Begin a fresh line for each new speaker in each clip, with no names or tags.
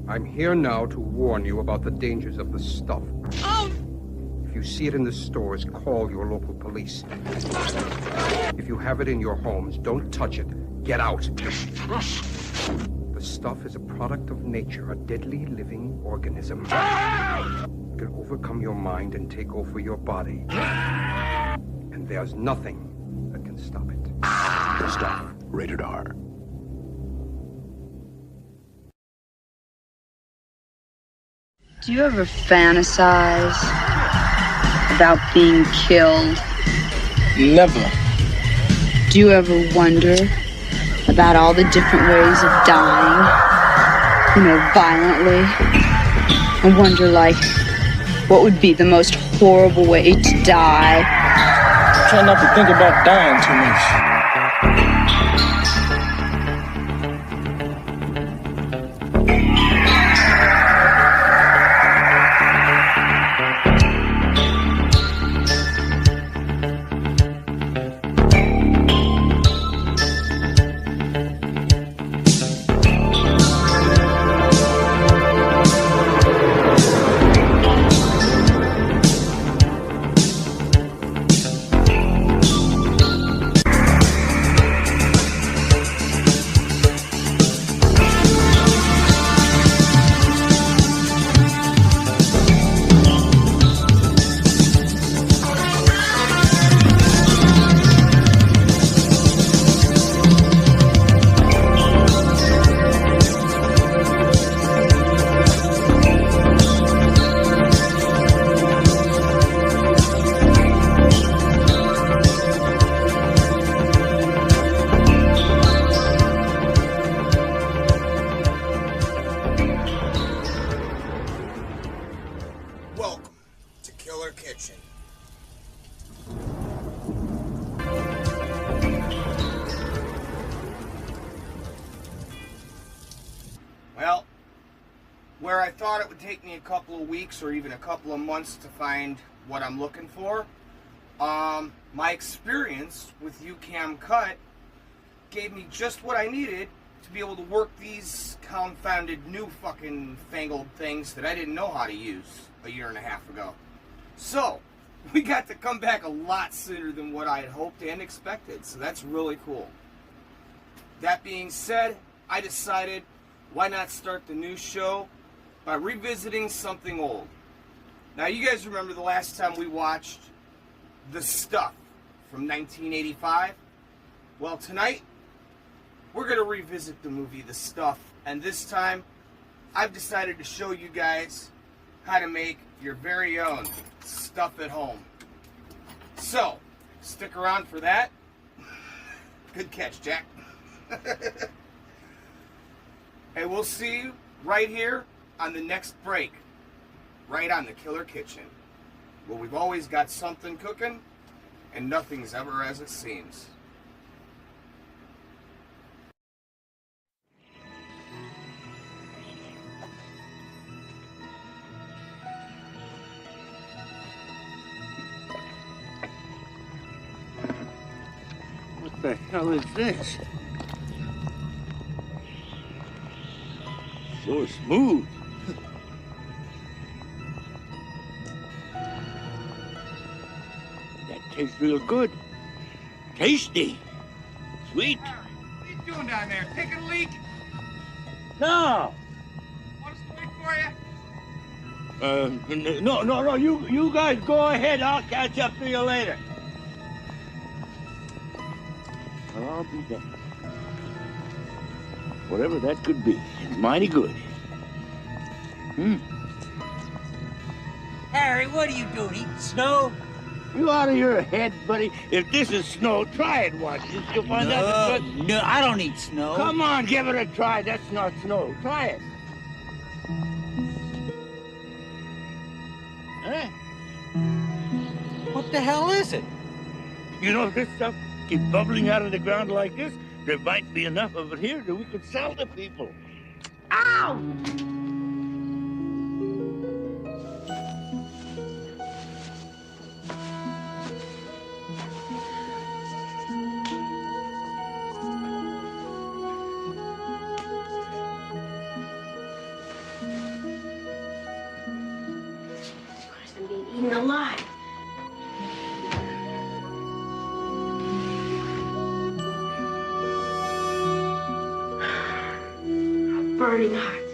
I'm here now to warn you about the dangers of the stuff.
Oh!
If you see it in the stores, call your local police. If you have it in your homes, don't touch it. Get out. The stuff is a product of nature, a deadly living organism. It can overcome your mind and take over your body. And there's nothing that can stop it.
The Stuff, rated R.
Do you ever fantasize about being killed?
Never.
Do you ever wonder about all the different ways of dying? Violently? And wonder, what would be the most horrible way to die?
Try not to think about dying too much.
Well, where I thought it would take me a couple of weeks or even a couple of months to find what I'm looking for, my experience with UCam Cut gave me just what I needed to be able to work these confounded new fucking fangled things that I didn't know how to use a year and a half ago. So, we got to come back a lot sooner than what I had hoped and expected, so that's really cool. That being said, I decided, why not start the new show by revisiting something old? Now, you guys remember the last time we watched The Stuff from 1985? Well, tonight, we're going to revisit the movie The Stuff, and this time, I've decided to show you guys how to make your very own stuff at home. So, stick around for that. Good catch, Jack. And we'll see you right here on the next break, right on the Killer Kitchen, where we've always got something cooking, and nothing's ever as it seems.
What the hell is this? So smooth. That tastes real good. Tasty. Sweet.
Harry, what are you doing down there? Taking a leak?
No.
Want us to wait for you?
No. You guys go ahead. I'll catch up to you later. Well, I'll be there. Whatever that could be. It's mighty good.
Harry, what are you doing? Eating snow?
You out of your head, buddy? If this is snow, try it once. You'll find out.
No, I don't eat snow.
Come on, give it a try. That's not snow. Try it. Huh?
What the hell is it?
You know, this stuff keeps bubbling out of the ground like this. There might be enough of it here that we could sell to people. Ow!
eaten alive. A burning heart.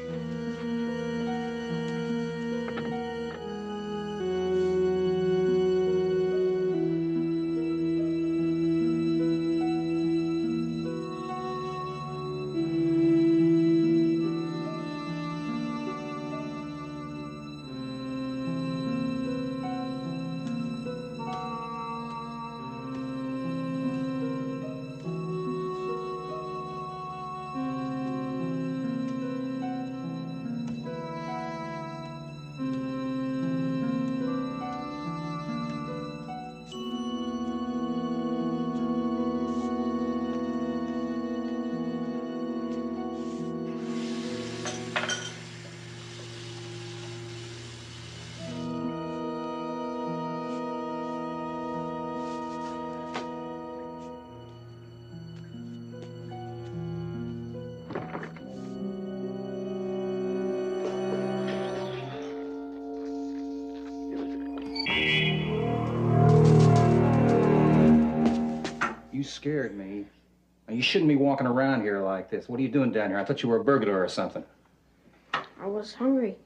You scared me. You shouldn't be walking around here like this. What are you doing down here? I thought you were a burglar or something.
I was hungry.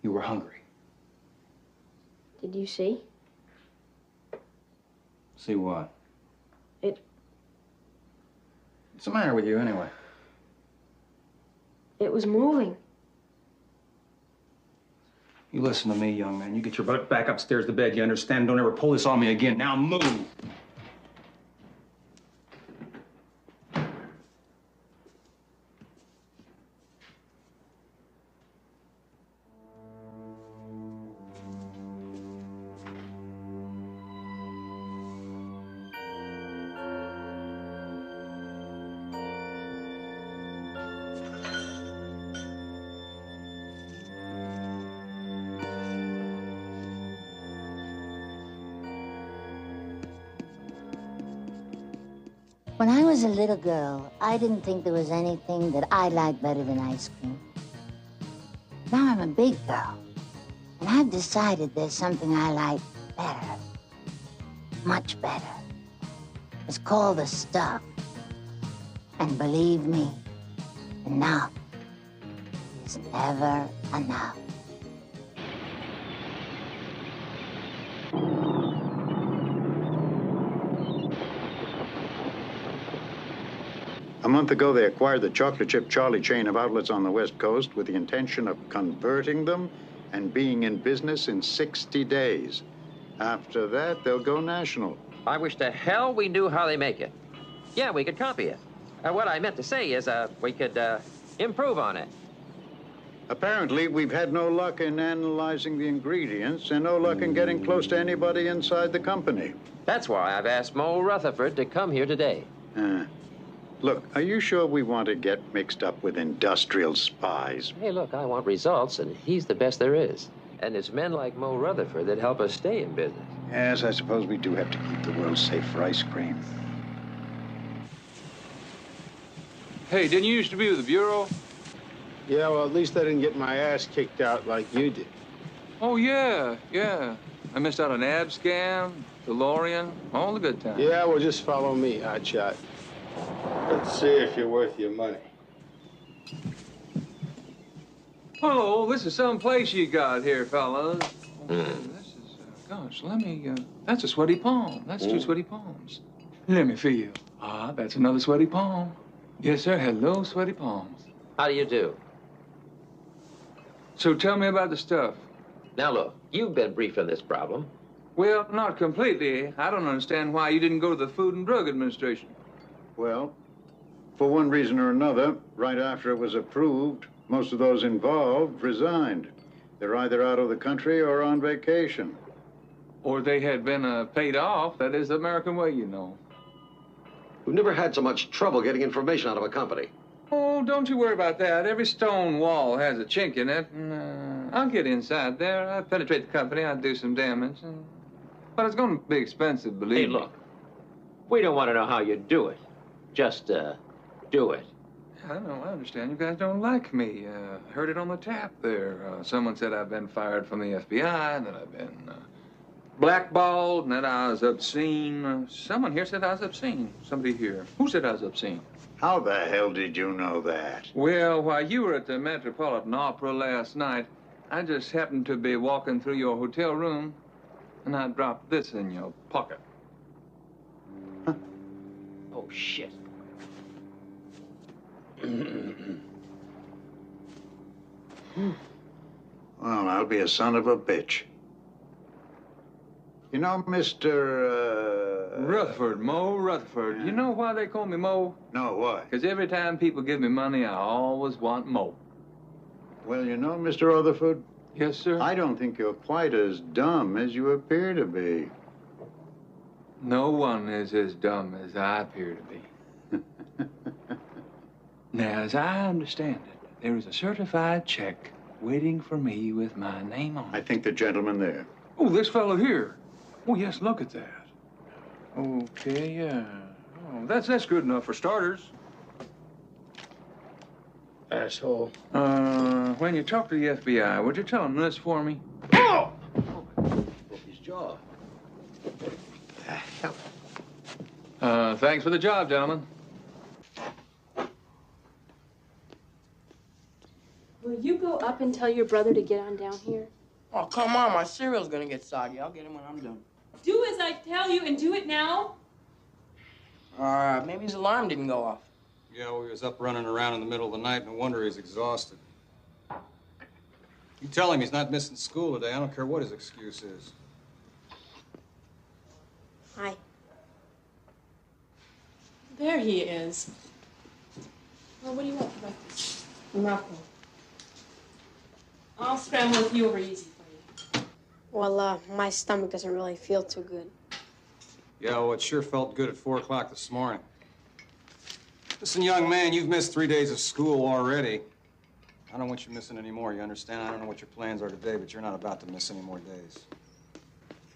You were hungry.
Did you see?
See what?
It
What's the matter with you, anyway?
was moving.
You listen to me, young man. You get your butt back upstairs to bed. You understand? Don't ever pull this on me again. Now move!
When I was a little girl, I didn't think there was anything that I liked better than ice cream. Now I'm a big girl, and I've decided there's something I like better, much better. It's called the stuff. And believe me, enough is never enough.
A month ago, they acquired the Chocolate Chip Charlie chain of outlets on the West Coast with the intention of converting them and being in business in 60 days. After that, they'll go national.
I wish to hell we knew how they make it. Yeah, we could copy it. What I meant to say is we could improve on it.
Apparently, we've had no luck in analyzing the ingredients and no luck in getting close to anybody inside the company.
That's why I've asked Mo Rutherford to come here today.
Look, are you sure we want to get mixed up with industrial spies?
Hey, look, I want results, and he's the best there is. And it's men like Mo Rutherford that help us stay in business.
Yes, I suppose we do have to keep the world safe for ice cream.
Hey, didn't you used to be with the Bureau?
Yeah, well, at least I didn't get my ass kicked out like you did.
Oh, yeah. I missed out on ab scam, DeLorean, all the good times.
Yeah, well, just follow me, hotshot. Let's see if you're worth your money.
Hello, this is some place you got here, fellas. This is, gosh, let me, that's a sweaty palm. That's two sweaty palms. Let me feel. Ah, that's another sweaty palm. Yes, sir, hello, sweaty palms.
How do you do?
So tell me about the stuff.
Now, look, you've been briefed on this problem.
Well, not completely. I don't understand why you didn't go to the Food and Drug Administration.
Well, for one reason or another, right after it was approved, most of those involved resigned. They're either out of the country or on vacation.
Or they had been paid off. That is the American way, you know.
We've never had so much trouble getting information out of a company.
Oh, don't you worry about that. Every stone wall has a chink in it. I'll get inside there. I'll penetrate the company. I'll do some damage. But it's going to be expensive, believe me.
Hey, look. We don't want to know how you do it. Just, do it.
I know, I understand. You guys don't like me. Heard it on the tap there. Someone said I've been fired from the FBI, and that I've been blackballed and that I was obscene. Someone here said I was obscene. Somebody here. Who said I was obscene?
How the hell did you know that?
Well, while you were at the Metropolitan Opera last night, I just happened to be walking through your hotel room, and I dropped this in your pocket.
Oh, shit.
Well, I'll be a son of a bitch. You know, Mr.
Rutherford, Mo Rutherford. You know why they call me Mo?
No, why?
Because every time people give me money, I always want Mo.
Well, you know, Mr. Rutherford?
Yes, sir?
I don't think you're quite as dumb as you appear to be.
No one is as dumb as I appear to be. Now, as I understand it, there is a certified check waiting for me with my name on it.
I think the gentleman there.
Oh, this fellow here. Oh, yes, look at that. Okay, yeah. Oh, that's good enough for starters.
Asshole.
When you talk to the FBI, would you tell them this for me?
Oh! Broke his jaw.
Thanks for the job, gentlemen.
Will you go up and tell your brother to get on down here?
Oh, come on. My cereal's gonna get soggy. I'll get him when I'm done.
Do as I tell you and do it now.
Maybe his alarm didn't go off.
Yeah, well, he was up running around in the middle of the night. No wonder he's exhausted. You tell him he's not missing school today. I don't care what his excuse is.
Hi. There he is. Well, what do you want for breakfast? Nothing. I'll scramble with you over easy for you.
Well, my stomach doesn't really feel too good.
Yeah, well, it sure felt good at 4 o'clock this morning. Listen, young man, you've missed 3 days of school already. I don't want you missing any more, you understand? I don't know what your plans are today, but you're not about to miss any more days.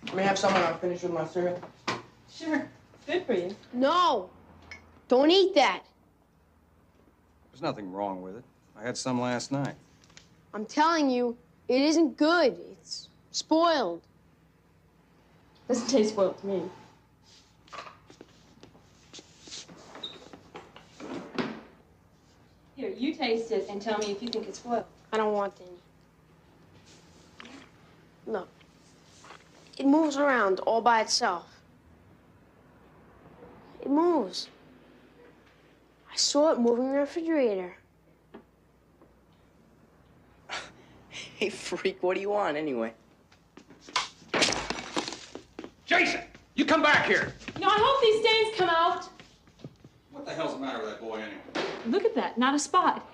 Let me have some when I'm finished with my cereal.
Sure. Good for you.
No! Don't eat that.
There's nothing wrong with it. I had some last night.
I'm telling you, it isn't good. It's spoiled.
Doesn't taste spoiled to me. Here, you taste it and tell me if you think it's spoiled.
I don't want any. Look. It moves around all by itself. It moves. I saw it moving in the refrigerator.
Hey, freak, what do you want anyway?
Jason, you come back here.
You know, I hope these stains come out.
What the hell's the matter with that boy anyway?
Look at that, not a spot.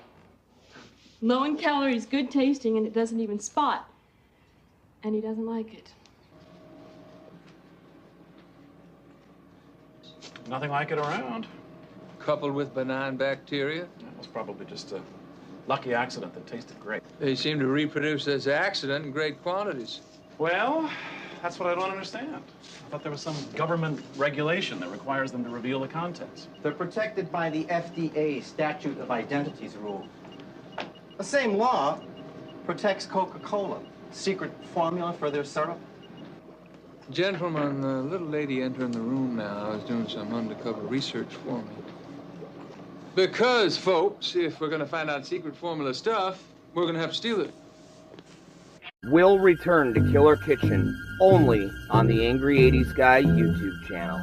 Low in calories, good tasting, and it doesn't even spot. And he doesn't like it.
Nothing like it around.
Coupled with benign bacteria.
That was probably just a lucky accident that tasted great.
They seem to reproduce this accident in great quantities.
Well, that's what I don't understand. I thought there was some government regulation that requires them to reveal the contents.
They're protected by the FDA Statute of Identities rule. The same law protects Coca-Cola. Secret formula for their syrup.
Gentlemen, the little lady entering the room now is doing some undercover research for me. Because, folks, if we're going to find out secret formula stuff, we're going to have to steal it.
Will return to Killer Kitchen only on the Angry 80s Guy YouTube channel.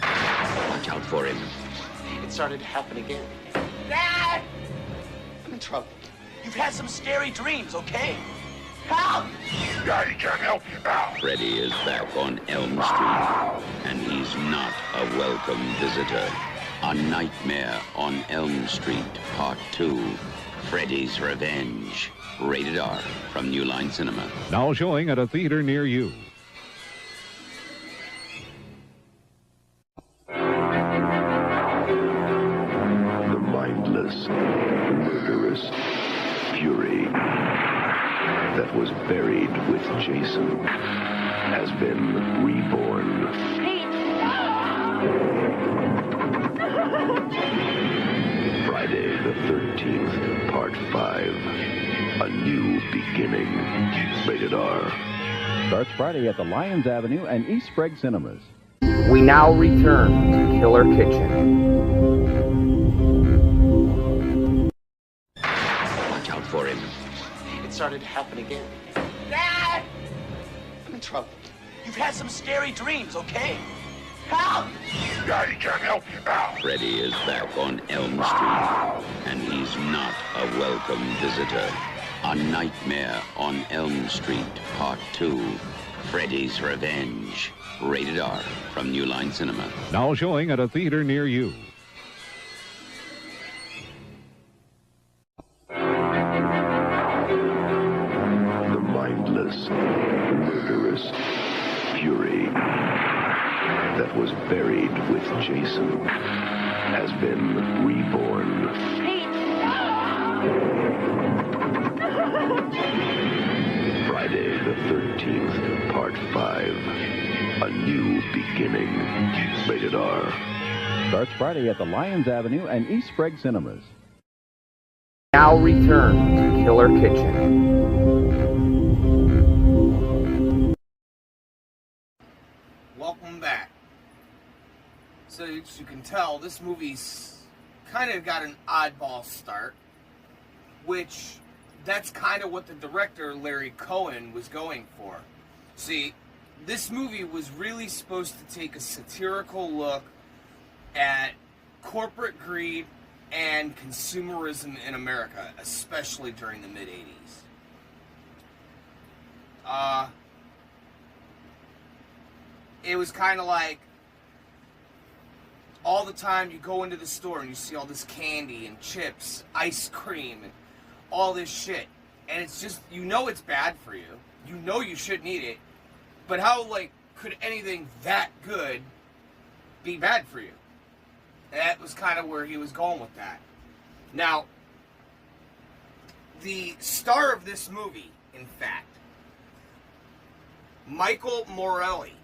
Watch out for him.
It started to happen again. Dad! I'm in trouble. You've had some scary dreams, okay? Help!
Daddy can't help you now. Freddy is back on Elm Street, and he's not a welcome visitor. A Nightmare on Elm Street, Part 2. Freddy's Revenge. Rated R from New Line Cinema.
Now showing at a theater near you.
The mindless, murderous fury that was buried with Jason has been reborn. Friday the 13th, Part 5. A new beginning. Rated R.
Starts Friday at the Lyons Avenue and East Sprague Cinemas.
We now return to Killer Kitchen.
Watch out for him.
It started to happen again. Dad! I'm in trouble. You've had some scary dreams, okay? Help!
Daddy can't help you now. Freddy is back on Elm Street, and he's not a welcome visitor. A Nightmare on Elm Street, Part 2. Freddy's Revenge. Rated R from New Line Cinema.
Now showing at a theater near you.
The mindless, murderous fury that was buried with Jason has been reborn. Friday the 13th, Part 5. A new beginning. Rated R.
Starts Friday at the Lyons Avenue and East Sprague Cinemas.
Now return to Killer Kitchen.
Welcome back. So as you can tell, this movie's kind of got an oddball start, which that's kind of what the director, Larry Cohen, was going for. See, this movie was really supposed to take a satirical look at corporate greed and consumerism in America, especially during the mid-'80s. It was kind of like all the time you go into the store and you see all this candy and chips, ice cream, and all this shit. And it's just, you know it's bad for you. You know you shouldn't eat it. But how, like, could anything that good be bad for you? That was kind of where he was going with that. Now, the star of this movie, in fact, Michael Morelli.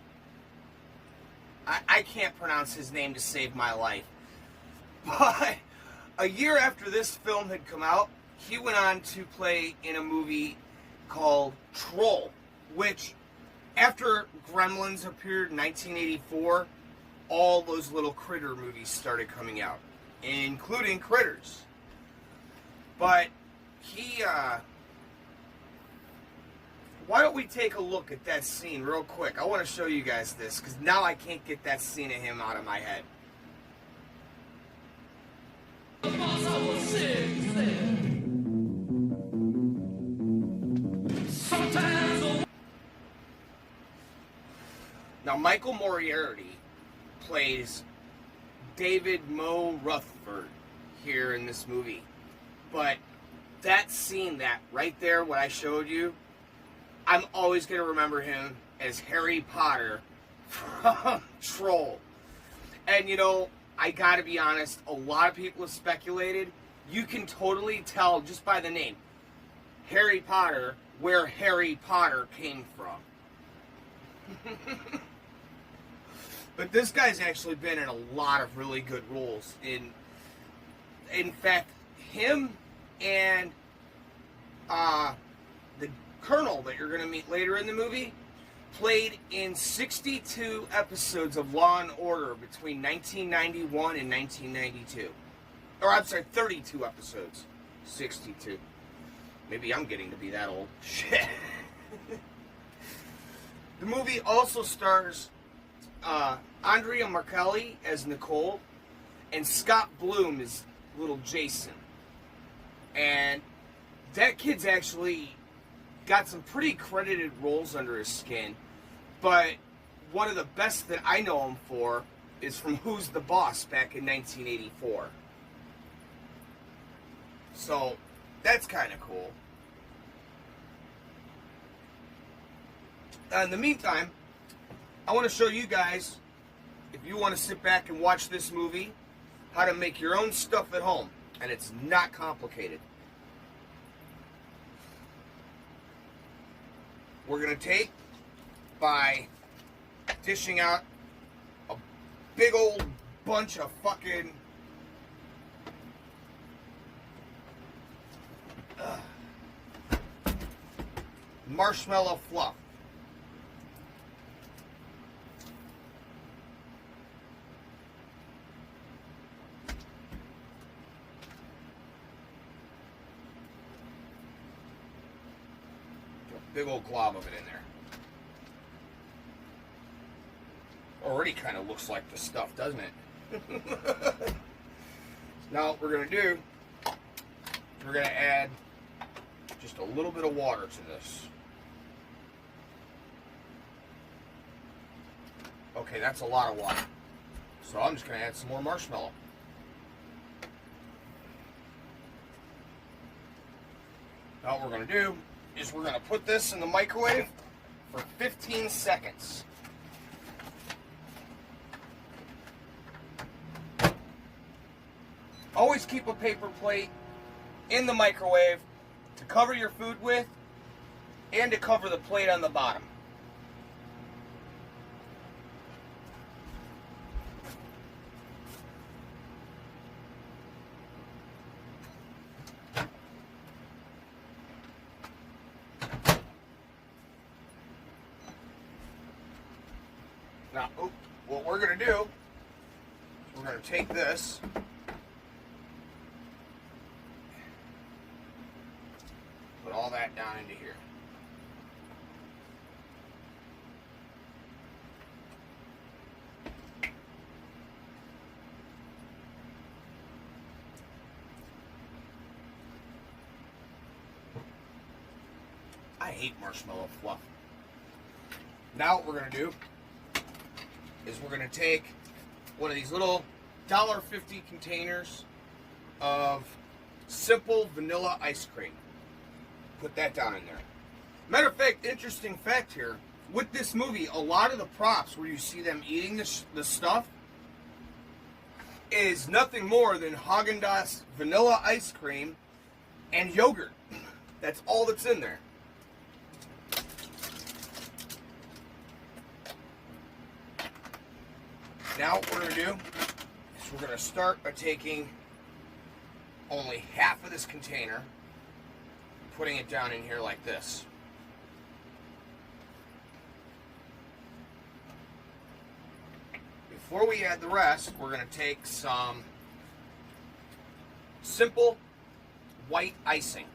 I can't pronounce his name to save my life. But a year after this film had come out, he went on to play in a movie called Troll, which, after Gremlins appeared in 1984, all those little critter movies started coming out, including Critters. But he, why don't we take a look at that scene real quick? I want to show you guys this, because now I can't get that scene of him out of my head. Now, Michael Moriarty plays David Mo Rutherford here in this movie. But that scene, that right there, what I showed you, I'm always going to remember him as Harry Potter from Troll. And, you know, I got to be honest, a lot of people have speculated. You can totally tell just by the name, Harry Potter, where Harry Potter came from. But this guy's actually been in a lot of really good roles. In fact, him and the Colonel that you're going to meet later in the movie played in 62 episodes of Law and Order between 1991 and 1992. Or, I'm sorry, 32 episodes. 62. Maybe I'm getting to be that old. Shit. The movie also stars Andrea Marcelli as Nicole, and Scott Bloom as little Jason. And that kid's actually got some pretty credited roles under his skin, but one of the best that I know him for is from Who's the Boss back in 1984. So that's kind of cool. In the meantime, I want to show you guys, if you want to sit back and watch this movie, how to make your own stuff at home. And it's not complicated. We're going to take by dishing out a big old bunch of fucking marshmallow fluff. Big old glob of it in there. Already kind of looks like the stuff, doesn't it? Now what we're going to do, we're going to add just a little bit of water to this. Okay, that's a lot of water. So I'm just going to add some more marshmallow. Now what we're going to do is we're going to put this in the microwave for 15 seconds. Always keep a paper plate in the microwave to cover your food with and to cover the plate on the bottom. Now, what we're going to do, we're going to take this, put all that down into here. I hate marshmallow fluff. Now what we're going to do is we're going to take one of these little $1.50 containers of simple vanilla ice cream. Put that down in there. Matter of fact, interesting fact here, with this movie, a lot of the props where you see them eating the stuff is nothing more than Haagen-Dazs vanilla ice cream and yogurt. That's all that's in there. Now what we're going to do is we're going to start by taking only half of this container, putting it down in here like this. Before we add the rest, we're going to take some simple white icing.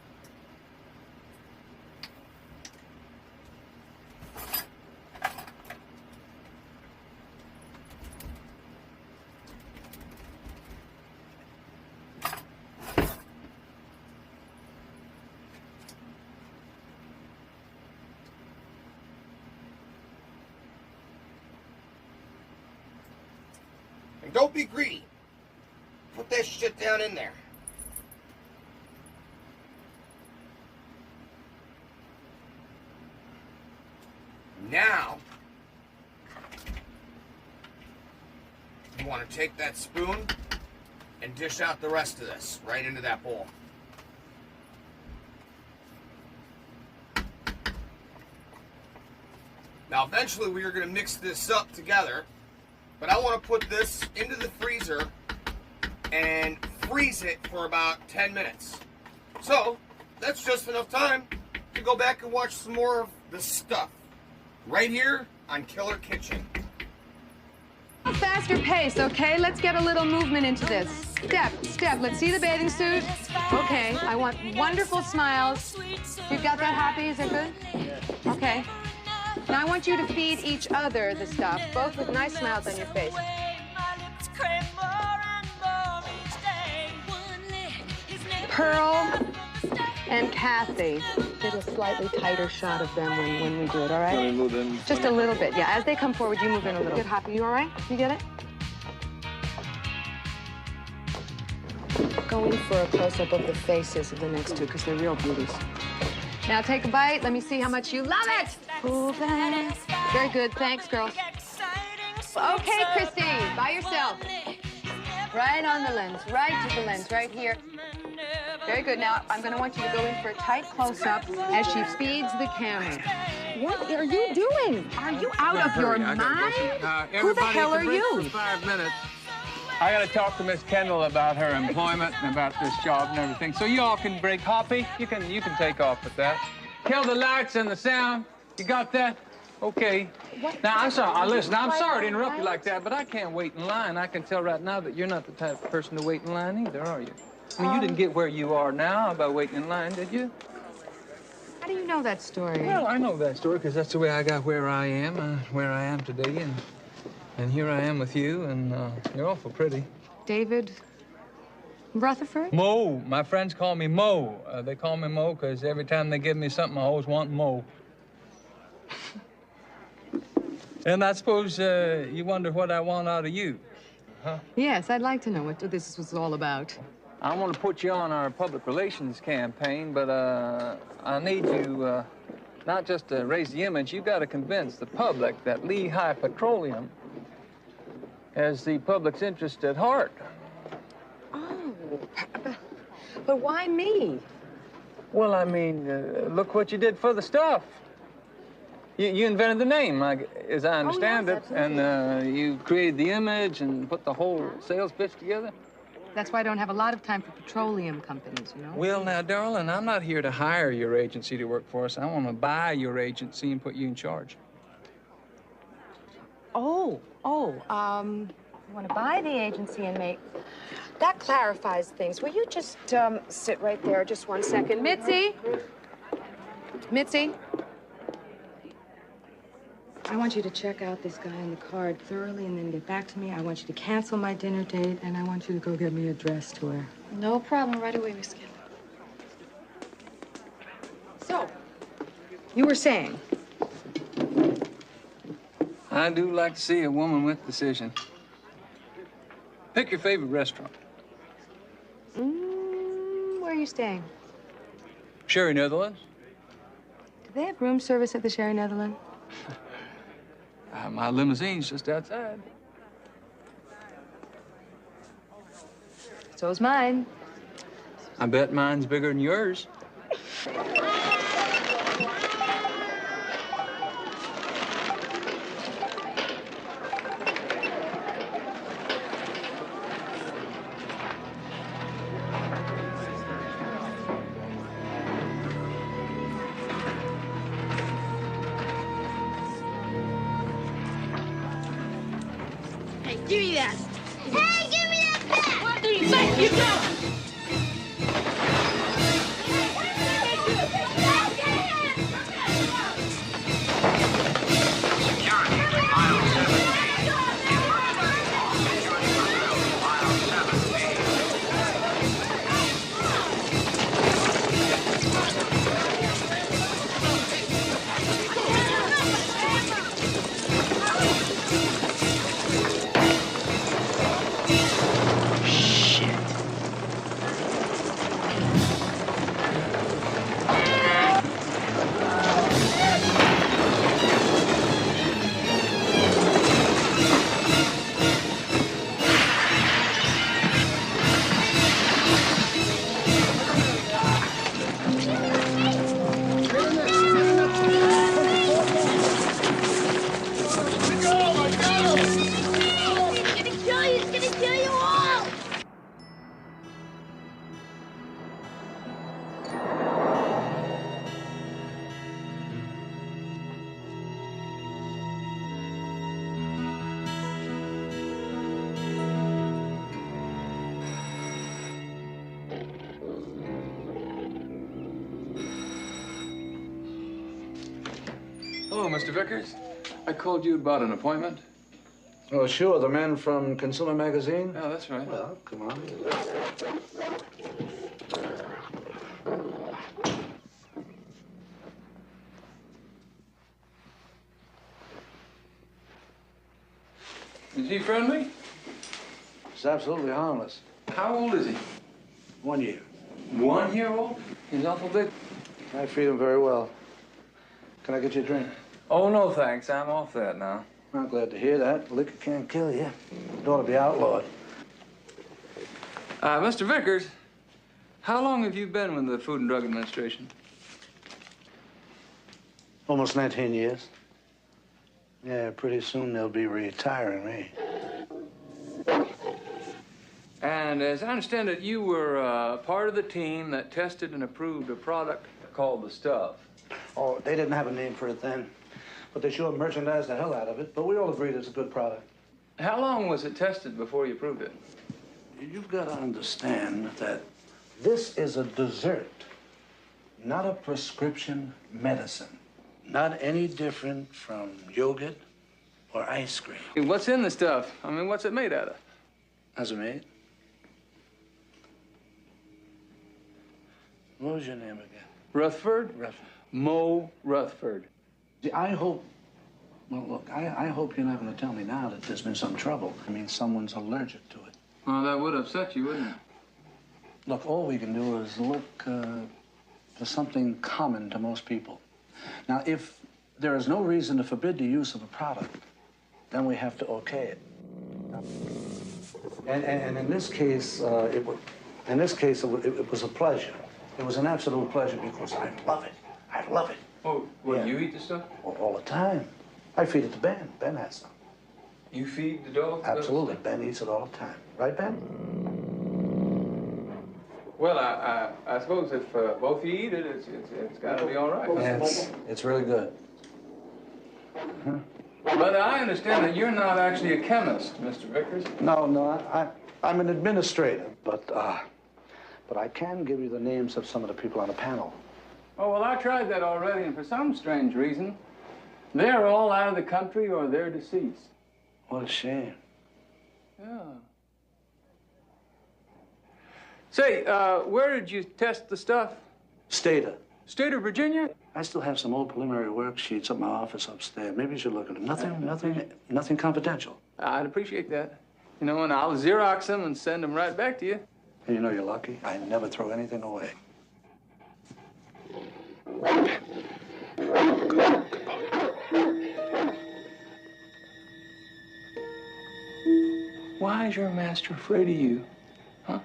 And don't be greedy. Put that shit down in there. Now, you want to take that spoon and dish out the rest of this right into that bowl. Now, eventually we are going to mix this up together, but I want to put this into the freezer and freeze it for about 10 minutes. So, that's just enough time to go back and watch some more of the stuff right here on Killer Kitchen.
A faster pace, okay? Let's get a little movement into this. Step, step. Let's see the bathing suit. Okay, I want wonderful smiles. You've got that happy? Is it good? Okay. Now I want you to feed each other the stuff, both with nice smiles on your face. Pearl and Kathy. Get a slightly tighter shot of them when we do it, all right?
Let me move in.
Just a little bit, yeah. As they come forward, you move in a little. Get happy. You all right? You get it? Going for a close-up of the faces of the next two, because they're real beauties. Now take a bite. Let me see how much you love it. Very good. Thanks, girls. Okay, Christine, by yourself. Right on the lens, right to the lens, right here. Very good. Now, I'm going to want you to go in for a tight close-up as she feeds the camera. What are you doing? Are you out of your mind? Who the hell are you?
5 minutes. I got to talk to Miss Kendall about her employment and about this job and everything. So you all can break. Hoppy, you can take off with that. Kill the lights and the sound. You got that? Okay. Now, I'm sorry. Listen, I'm sorry to interrupt you like that, but I can't wait in line. I can tell right now that you're not the type of person to wait in line either, are you? I mean, you didn't get where you are now by waiting in line, did you?
How do you know that story?
Well, I know that story because that's the way I got where I am today, and here I am with you, and you're awful pretty.
David Rutherford?
Mo. My friends call me Mo. They call me Mo because every time they give me something, I always want Mo. And I suppose you wonder what I want out of you, huh?
Yes, I'd like to know what this was all about.
I want to put you on our public relations campaign, but I need you not just to raise the image, you've got to convince the public that Lehigh Petroleum has the public's interest at heart.
Oh, but why me?
Well, I mean, look what you did for the stuff. You invented the name, as I understand it, and you created the image and put the whole sales pitch together.
That's why I don't have a lot of time for petroleum companies, you know?
Well, now, darling, I'm not here to hire your agency to work for us. I want to buy your agency and put you in charge.
You want to buy the agency and make... That clarifies things. Will you just sit right there just 1 second? Mitzi? Mitzi? I want you to check out this guy on the card thoroughly and then get back to me. I want you to cancel my dinner date, and I want you to go get me a dress to wear.
No problem. Right away, Miss Kim.
So, you were saying?
I do like to see a woman with decision. Pick your favorite restaurant.
Where are you staying?
Sherry Netherlands.
Do they have room service at the Sherry Netherlands?
My limousine's just outside.
So's mine.
I bet mine's bigger than yours.
Hey, give me that. Hey, give me that bat. What do you think you're doing?
Hello, Mr. Vickers. I called you about an appointment.
Oh, sure. The man from Consumer Magazine?
Oh, that's right.
Well, come on.
Is he friendly?
It's absolutely harmless.
How old is he?
1 year.
1 year old? He's awful big.
I treat him very well. Can I get you a drink?
Oh, no, thanks. I'm off that now.
I'm glad to hear that. Liquor can't kill you. It ought to be outlawed.
Mr. Vickers, how long have you been with the Food and Drug Administration?
Almost 19 years. Yeah, pretty soon they'll be retiring me.
And as I understand it, you were part of the team that tested and approved a product called the Stuff.
Oh, they didn't have a name for it then, but they sure merchandised the hell out of it. But we all agreed it's a good product.
How long was it tested before you approved it?
You've got to understand that this is a dessert, not a prescription medicine. Not any different from yogurt or ice cream.
Hey, what's in the stuff? I mean, what's it made out of?
How's it made? What was your name again?
Rutherford?
Rutherford.
Mo Rutherford.
See, I hope, well, look, I hope you're not going to tell me now that there's been some trouble. I mean, someone's allergic to it.
Well, that would upset you, wouldn't it?
Look, all we can do is look for something common to most people. Now, if there is no reason to forbid the use of a product, then we have to okay it. And in this case, it was a pleasure. It was an absolute pleasure because I love it. I love it.
Oh, what,
Yeah.
you eat the stuff?
All the time. I feed it to Ben. Ben has some.
You feed the dog?
Absolutely. Ben eats it all the time. Right, Ben?
Well, I suppose if both you eat it, it's got to be all right.
Yeah, it's really good.
But I understand that you're not actually a chemist, Mr. Vickers.
No, I'm an administrator, but I can give you the names of some of the people on the panel.
Oh, well, I tried that already, and for some strange reason, they're all out of the country or they're deceased.
What a shame.
Yeah. Say, where did you test the stuff?
Stater.
State of Virginia?
I still have some old preliminary worksheets at my office upstairs. Maybe you should look at them. Nothing confidential.
I'd appreciate that. You know, and I'll Xerox them and send them right back to you.
And you know you're lucky. I never throw anything away.
Why is your master afraid of you? Huh?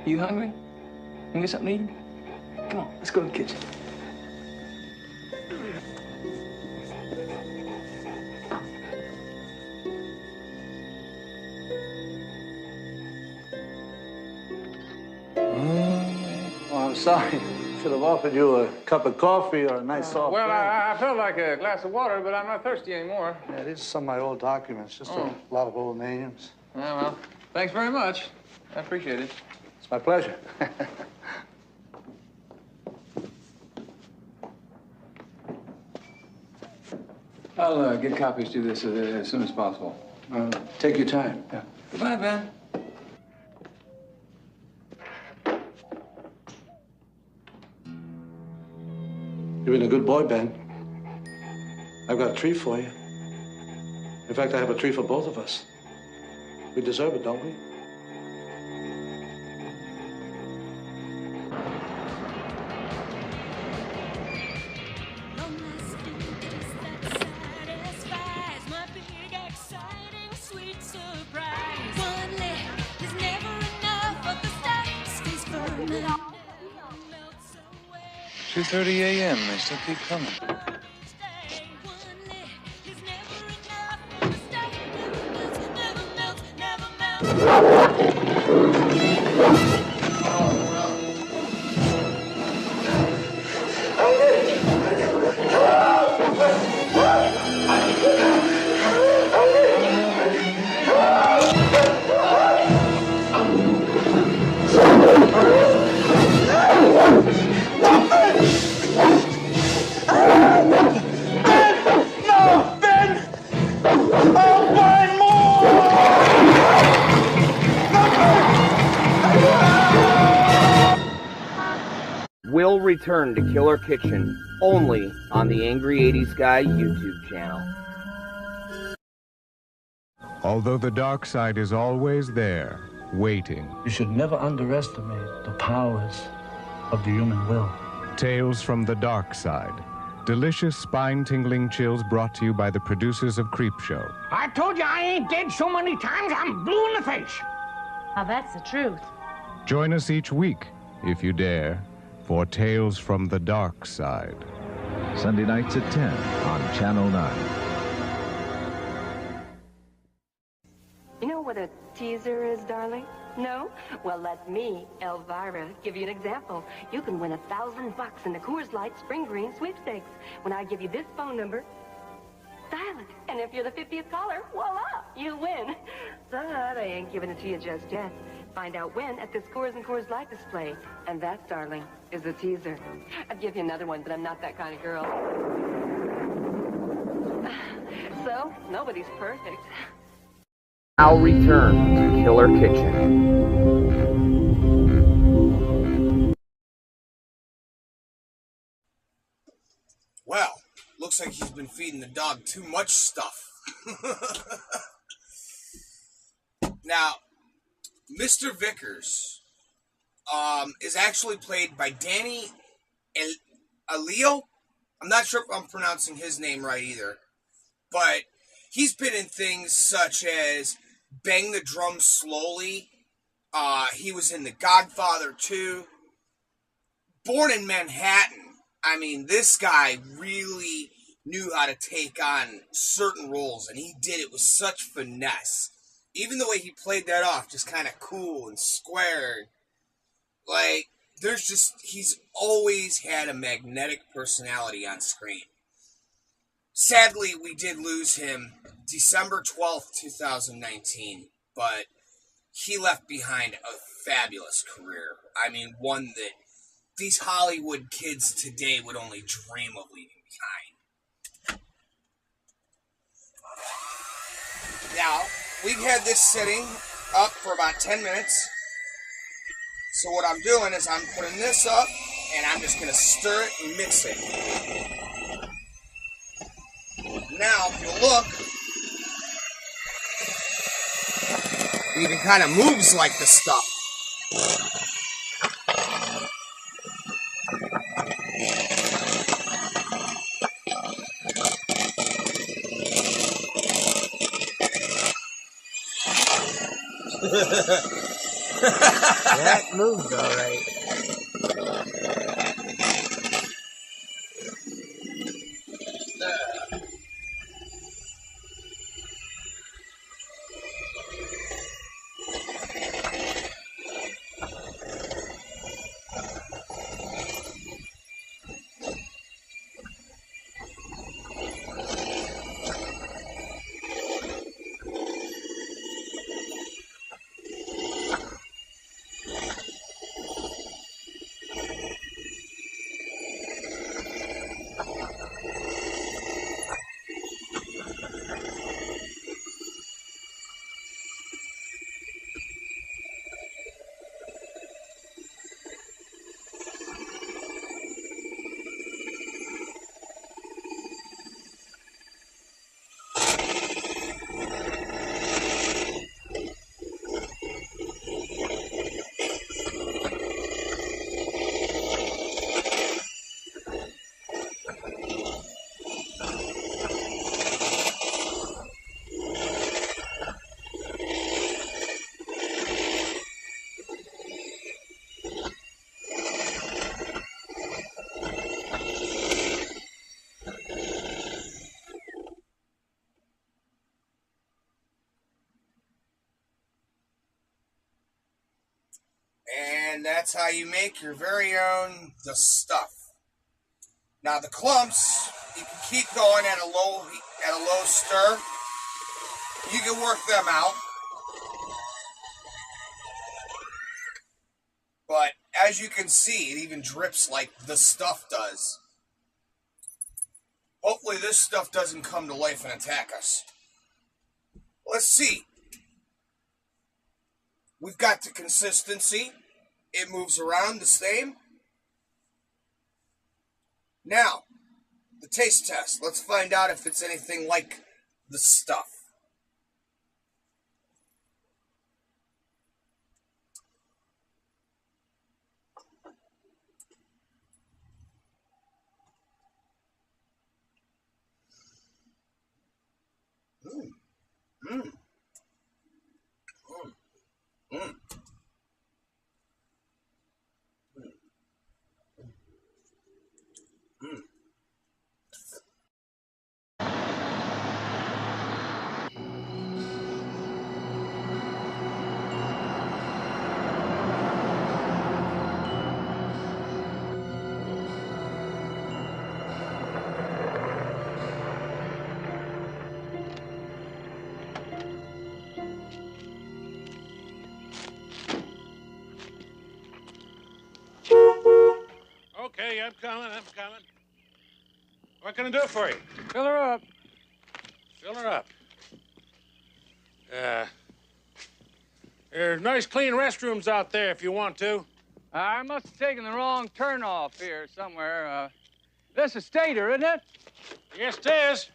You hungry? Want to get something to eat? Come on, let's go to the kitchen.
Oh, I'm sorry. Should have offered you a cup of coffee or a nice soft
Well,
drink.
I felt like a glass of water, but I'm not thirsty anymore.
Yeah, these are some of my old documents. Just a lot of old names.
Yeah, well, thanks very much. I appreciate it.
It's my pleasure.
I'll get copies to this as soon as possible.
Take your time.
Yeah. Goodbye, Ben.
You've been a good boy, Ben. I've got a treat for you. In fact, I have a treat for both of us. We deserve it, don't we?
It's 2:30 a.m. They still keep coming.
Will return to Killer Kitchen only on the Angry 80s Guy YouTube channel.
Although the dark side is always there, waiting.
You should never underestimate the powers of the human will.
Tales from the Dark Side. Delicious spine-tingling chills brought to you by the producers of Creepshow.
I told you I ain't dead so many times I'm blue in the face.
Now that's the truth.
Join us each week, if you dare, for Tales from the Dark Side.
Sunday nights at 10 on Channel 9.
You know what a teaser is, darling? No? Well, let me, Elvira, give you an example. You can win $1,000 in the Coors Light Spring Green sweepstakes when I give you this phone number. Island. And if you're the 50th caller, voila, you win. But I ain't giving it to you just yet. Find out when at this Coors and Coors Light display. And that, darling, is a teaser. I'd give you another one, but I'm not that kind of girl. So, nobody's perfect.
Now return to Killer Kitchen.
Well, looks like he's been feeding the dog too much stuff. Now, Mr. Vickers is actually played by Danny Aleo. I'm not sure if I'm pronouncing his name right either. But he's been in things such as Bang the Drum Slowly. He was in The Godfather 2. Born in Manhattan. I mean, this guy really knew how to take on certain roles, and he did it with such finesse. Even the way he played that off, just kind of cool and square. Like, he's always had a magnetic personality on screen. Sadly, we did lose him December 12th, 2019, but he left behind a fabulous career. I mean, one that these Hollywood kids today would only dream of leaving behind. Now, we've had this sitting up for about 10 minutes. So what I'm doing is I'm putting this up, and I'm just going to stir it and mix it. Now, if you look, it even kind of moves like the stuff. That moves all right. And that's how you make your very own The Stuff. Now the clumps, you can keep going at a low stir. You can work them out. But as you can see, it even drips like The Stuff does. Hopefully this stuff doesn't come to life and attack us. Let's see. We've got the consistency. It moves around the same. Now, the taste test. Let's find out if it's anything like The Stuff.
Okay, I'm coming. What can I do for you?
Fill her up.
Fill her up. There's nice clean restrooms out there if you want to.
I must have taken the wrong turn off here somewhere. This is Stater, isn't it?
Yes, it is.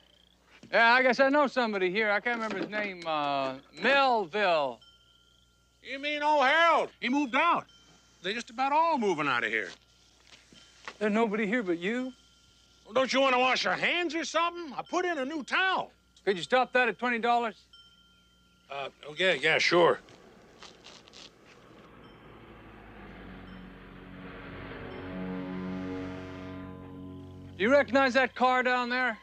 Yeah, I guess I know somebody here. I can't remember his name. Melville.
You mean old Harold? He moved out. They're just about all moving out of here.
There's nobody here but you?
Well, don't you want to wash your hands or something? I put in a new towel.
Could you stop that at $20?
Okay, yeah, sure.
Do you recognize that car down there?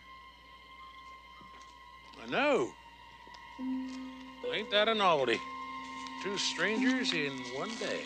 I know. Ain't that a novelty? Two strangers in one day.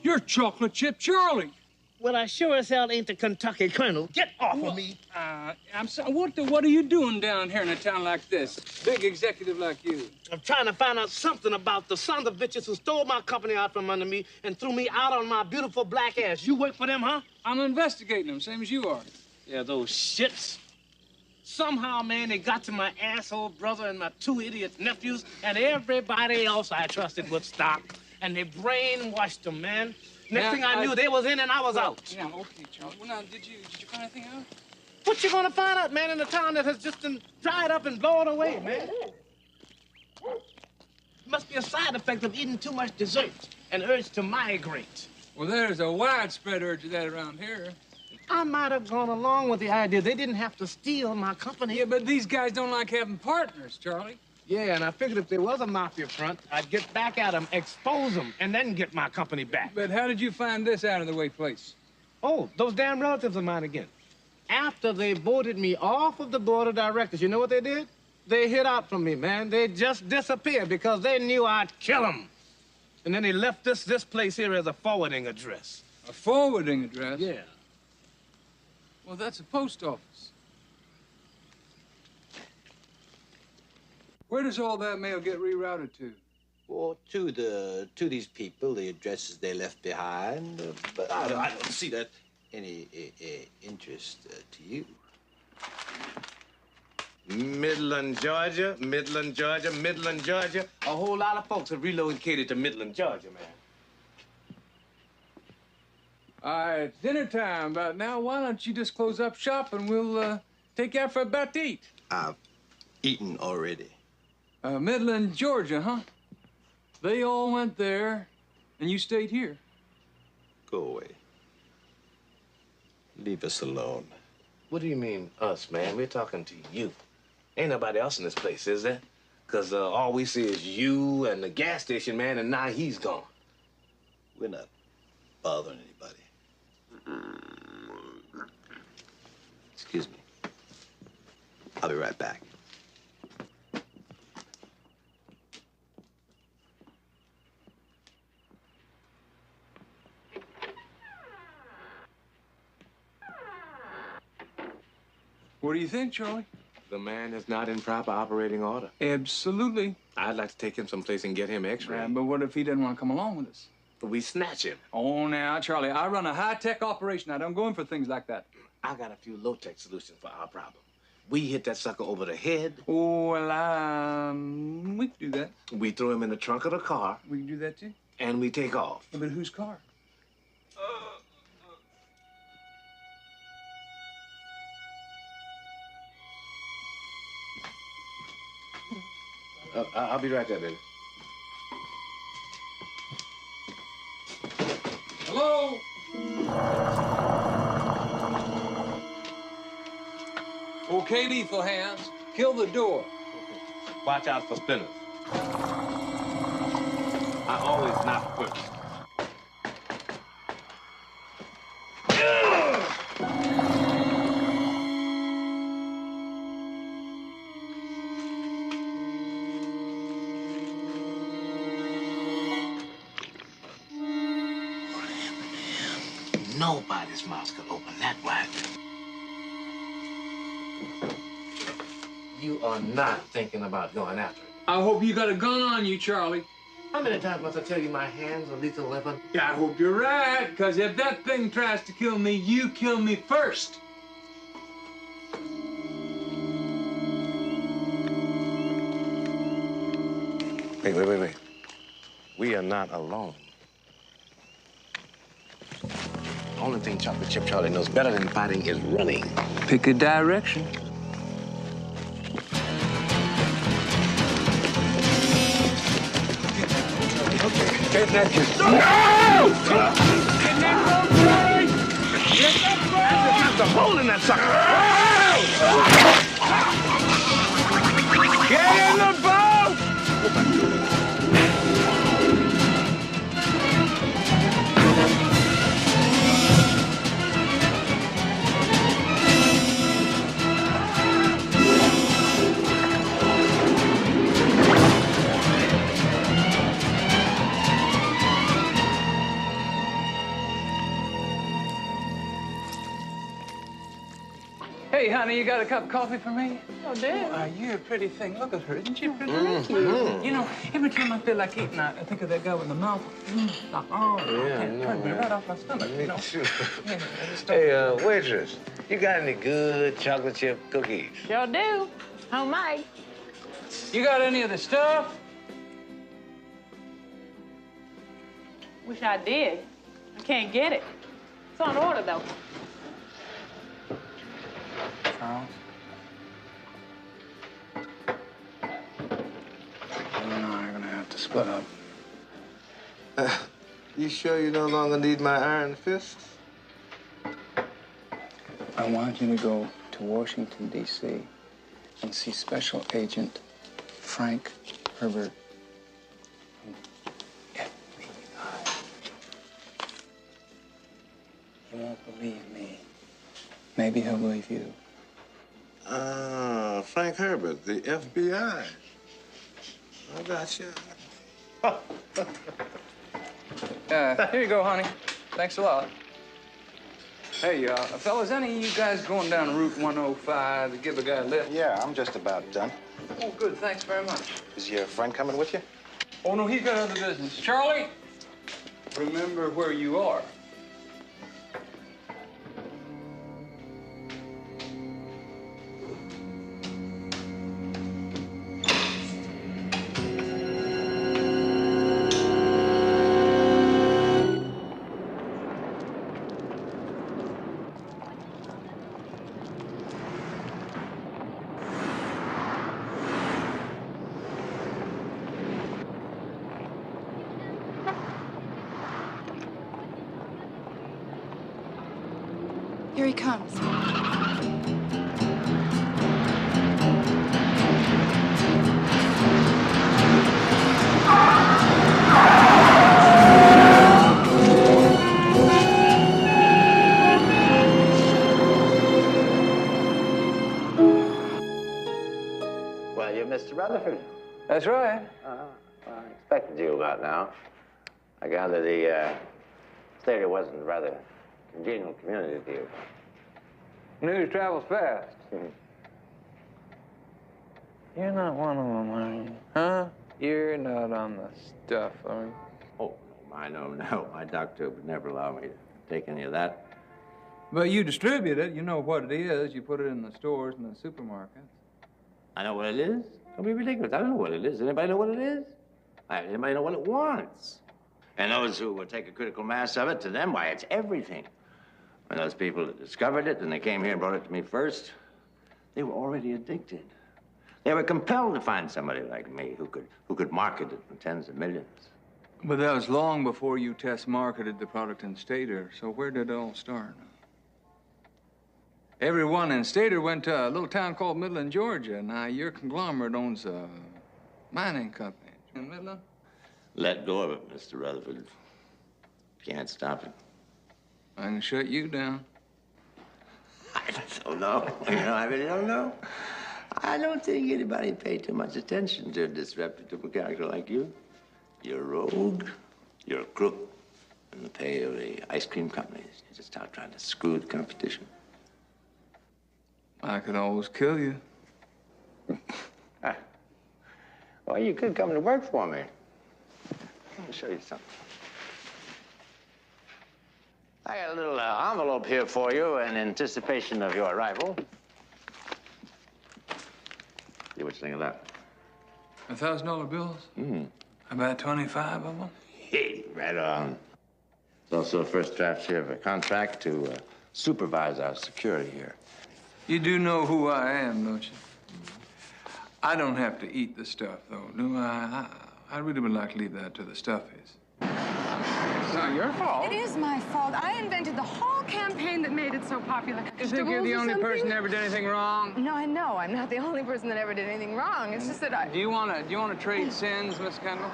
You're Chocolate Chip Charlie.
Well, I sure as hell ain't the Kentucky Colonel. Get off of me.
I'm sorry. What are you doing down here in a town like this? Big executive like you.
I'm trying to find out something about the sons of bitches who stole my company out from under me and threw me out on my beautiful black ass. You work for them, huh?
I'm investigating them, same as you are.
Yeah, those shits. Somehow, man, they got to my asshole brother and my two idiot nephews, and everybody else I trusted would stop. And they brainwashed them, man. Next thing I knew, they was in and I was out.
Yeah, okay, Charlie. Well, now, did you find anything out?
What you gonna find out, man, in a town that has just been dried up and blown away, man? Must be a side effect of eating too much dessert, an urge to migrate.
Well, there's a widespread urge of that around here.
I might have gone along with the idea. They didn't have to steal my company.
Yeah, but these guys don't like having partners, Charlie.
Yeah, and I figured if there was a mafia front, I'd get back at them, expose them, and then get my company back.
But how did you find this out-of-the-way place?
Oh, those damn relatives of mine again. After they voted me off of the board of directors, you know what they did? They hid out from me, man. They just disappeared because they knew I'd kill them. And then they left this place here as a forwarding address.
A forwarding address?
Yeah.
Well, that's a post office. Where does all that mail get rerouted to?
Well, to these people, the addresses they left behind. But I don't see that any interest to you.
Midland, Georgia, Midland, Georgia, Midland, Georgia. A whole lot of folks have relocated to Midland, Georgia, man.
All right, it's dinner time about now. Why don't you just close up shop and we'll take you out for a bite to eat?
I've eaten already.
Midland, Georgia, huh? They all went there, and you stayed here.
Go away. Leave us alone.
What do you mean, us, man? We're talking to you. Ain't nobody else in this place, is there? Because all we see is you and the gas station, man, and now he's gone.
We're not bothering anybody. Excuse me. I'll be right back.
What do you think, Charlie?
The man is not in proper operating order.
Absolutely.
I'd like to take him someplace and get him x-rayed.
Yeah, but what if he doesn't want to come along with us?
We snatch him.
Oh, now, Charlie, I run a high-tech operation. I don't go in for things like that.
I got a few low-tech solutions for our problem. We hit that sucker over the head.
Oh, well, we can do that.
We throw him in the trunk of the car.
We can do that, too.
And we take off.
But whose car?
I'll be right there, baby.
Hello? Okay, lethal hands. Kill the door.
Watch out for spinners. I always knock first. Nobody's mouth could open that wide. You are not thinking about going after it.
I hope you got a gun on you, Charlie.
How many times must I tell you my hands are lethal weapon?
Yeah, I hope you're right, because if that thing tries to kill me, you kill me first.
Wait. We are not alone. The only thing Chocolate Chip Charlie knows better than fighting is running.
Pick a direction.
Get that just... No! There's a hole in that sucker.
Get in the boat! Hey, honey, you got a cup of coffee for me?
Oh, do.
You're a pretty thing. Look at her. Isn't she pretty?
Thank you.
You know, every time I feel like eating, I think of that guy with the mouth. Like, oh,
Yeah,
it turns me right off my stomach, you know?
too.
Yeah, I just don't-
Hey, waitress, you got any good chocolate chip cookies?
Sure do. Homemade.
You got any of the stuff?
Wish I did. I can't get it. It's on order, though.
Charles? You and I are gonna have to split up.
You sure you no longer need my iron fists?
I want you to go to Washington, D.C. and see Special Agent Frank Herbert. FBI. He won't believe me. Maybe he'll believe you.
Frank Herbert, the FBI. I got you.
Here you go, honey. Thanks a lot. Hey, fellas, any of you guys going down Route 105 to give a guy a lift?
Yeah, I'm just about done.
Oh, good. Thanks very much.
Is your friend coming with you?
Oh, no, he's got other business. Charlie, remember where you are.
Here he comes.
Well, you're Mr. Rutherford.
That's right.
I expected you about now. I gather the stereo wasn't a rather congenial community to you.
News travels fast. You're not one of them, are you? Huh? You're not on the stuff, are you?
Oh, I know, no. My doctor would never allow me to take any of that.
But you distribute it. You know what it is. You put it in the stores and the supermarkets.
I know what it is. Don't be ridiculous. I don't know what it is. Anybody know what it is? Anybody know what it wants? And those who will take a critical mass of it, to them, why, it's everything. When those people that discovered it and they came here and brought it to me first, they were already addicted. They were compelled to find somebody like me who could market it for tens of millions.
But that was long before you test marketed the product in Stater. So where did it all start? Everyone in Stater went to a little town called Midland, Georgia. Now, your conglomerate owns a mining company in Midland.
Let go of it, Mr. Rutherford. Can't stop it.
I can shut you down.
I don't know. You know, I really don't know. I don't think anybody paid too much attention to a disreputable character like you. You're a rogue, you're a crook, in the pay of the ice cream companies. You're just out trying to screw the competition.
I could always kill you.
Well, you could come to work for me. Let me show you something. I got a little envelope here for you in anticipation of your arrival. See what you think of that.
$1,000 bills?
Mm-hmm.
About 25 of them?
Hey, right on. It's also a first draft here of a contract to supervise our security here.
You do know who I am, don't you? I don't have to eat the stuff, though, do I? I really would like to leave that to the stuffies. It's not your fault.
It is my fault. I invented the whole campaign that made it so popular.
You think you're the only person that ever did anything wrong?
No, I know. I'm not the only person that ever did anything wrong. It's just that I...
Do you want to trade sins, Miss Kendall?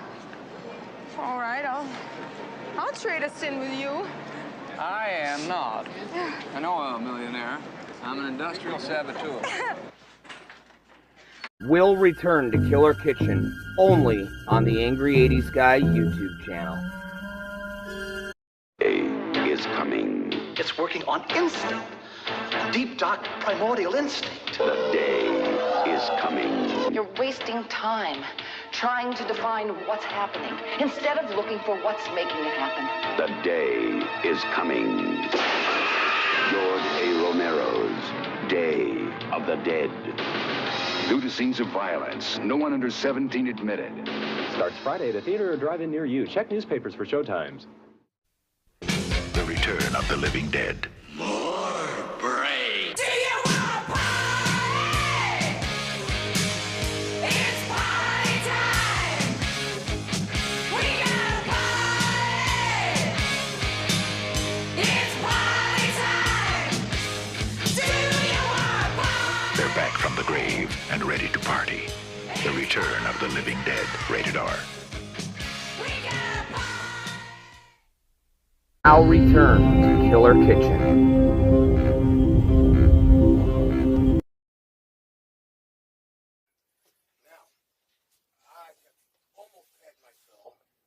All right, I'll trade a sin with you.
I am not an oil millionaire. I'm an industrial saboteur.
Will return to Killer Kitchen only on the Angry 80s Guy YouTube channel.
Day is coming.
It's working on instinct. Deep, dark, primordial instinct.
The day is coming.
You're wasting time trying to define what's happening instead of looking for what's making it happen.
The day is coming. George A. Romero's Day of the Dead.
Due to scenes of violence, no one under 17 admitted.
Starts Friday at a theater or drive-in near you. Check newspapers for showtimes.
The Return of the Living Dead.
More brain.
Do you want to party? It's party time. We got a party. It's party time. Do you want to party?
They're back from the grave and ready to party. The Return of the Living Dead. Rated R.
Now return to Killer Kitchen.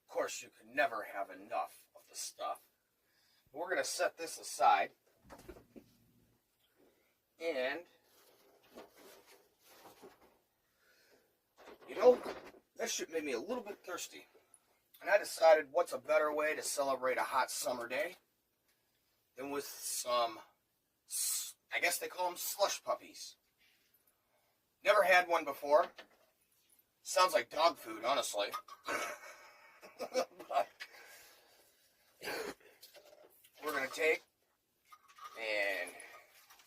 Of course, you could never have enough of the stuff. We're going to set this aside. And, you know, that shit made me a little bit thirsty. And I decided what's a better way to celebrate a hot summer day than with some, I guess they call them slush puppies. Never had one before. Sounds like dog food, honestly. But we're going to take and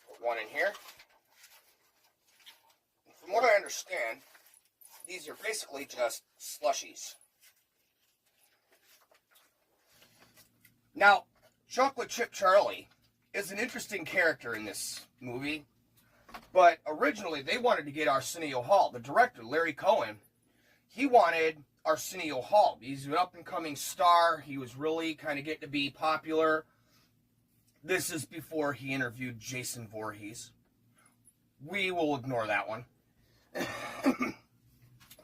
put one in here. From what I understand, these are basically just slushies. Now, Chocolate Chip Charlie is an interesting character in this movie, but originally they wanted to get Arsenio Hall. The director, Larry Cohen, he wanted Arsenio Hall. He's an up-and-coming star. He was really kind of getting to be popular. This is before he interviewed Jason Voorhees. We will ignore that one.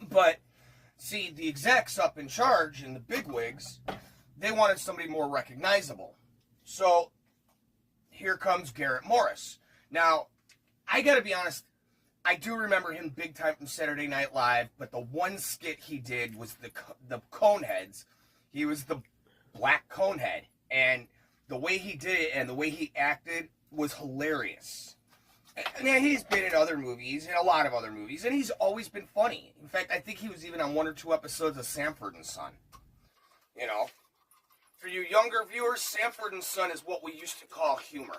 But, see, the execs up in charge and the bigwigs, they wanted somebody more recognizable. So, here comes Garrett Morris. Now, I gotta be honest, I do remember him big time from Saturday Night Live, but the one skit he did was the Coneheads. He was the black Conehead, and the way he did it and the way he acted was hilarious. And yeah, he's been in other movies, in a lot of other movies, and he's always been funny. In fact, I think he was even on 1 or 2 episodes of Sanford and Son. You know, for you younger viewers, Sanford and Son is what we used to call humor.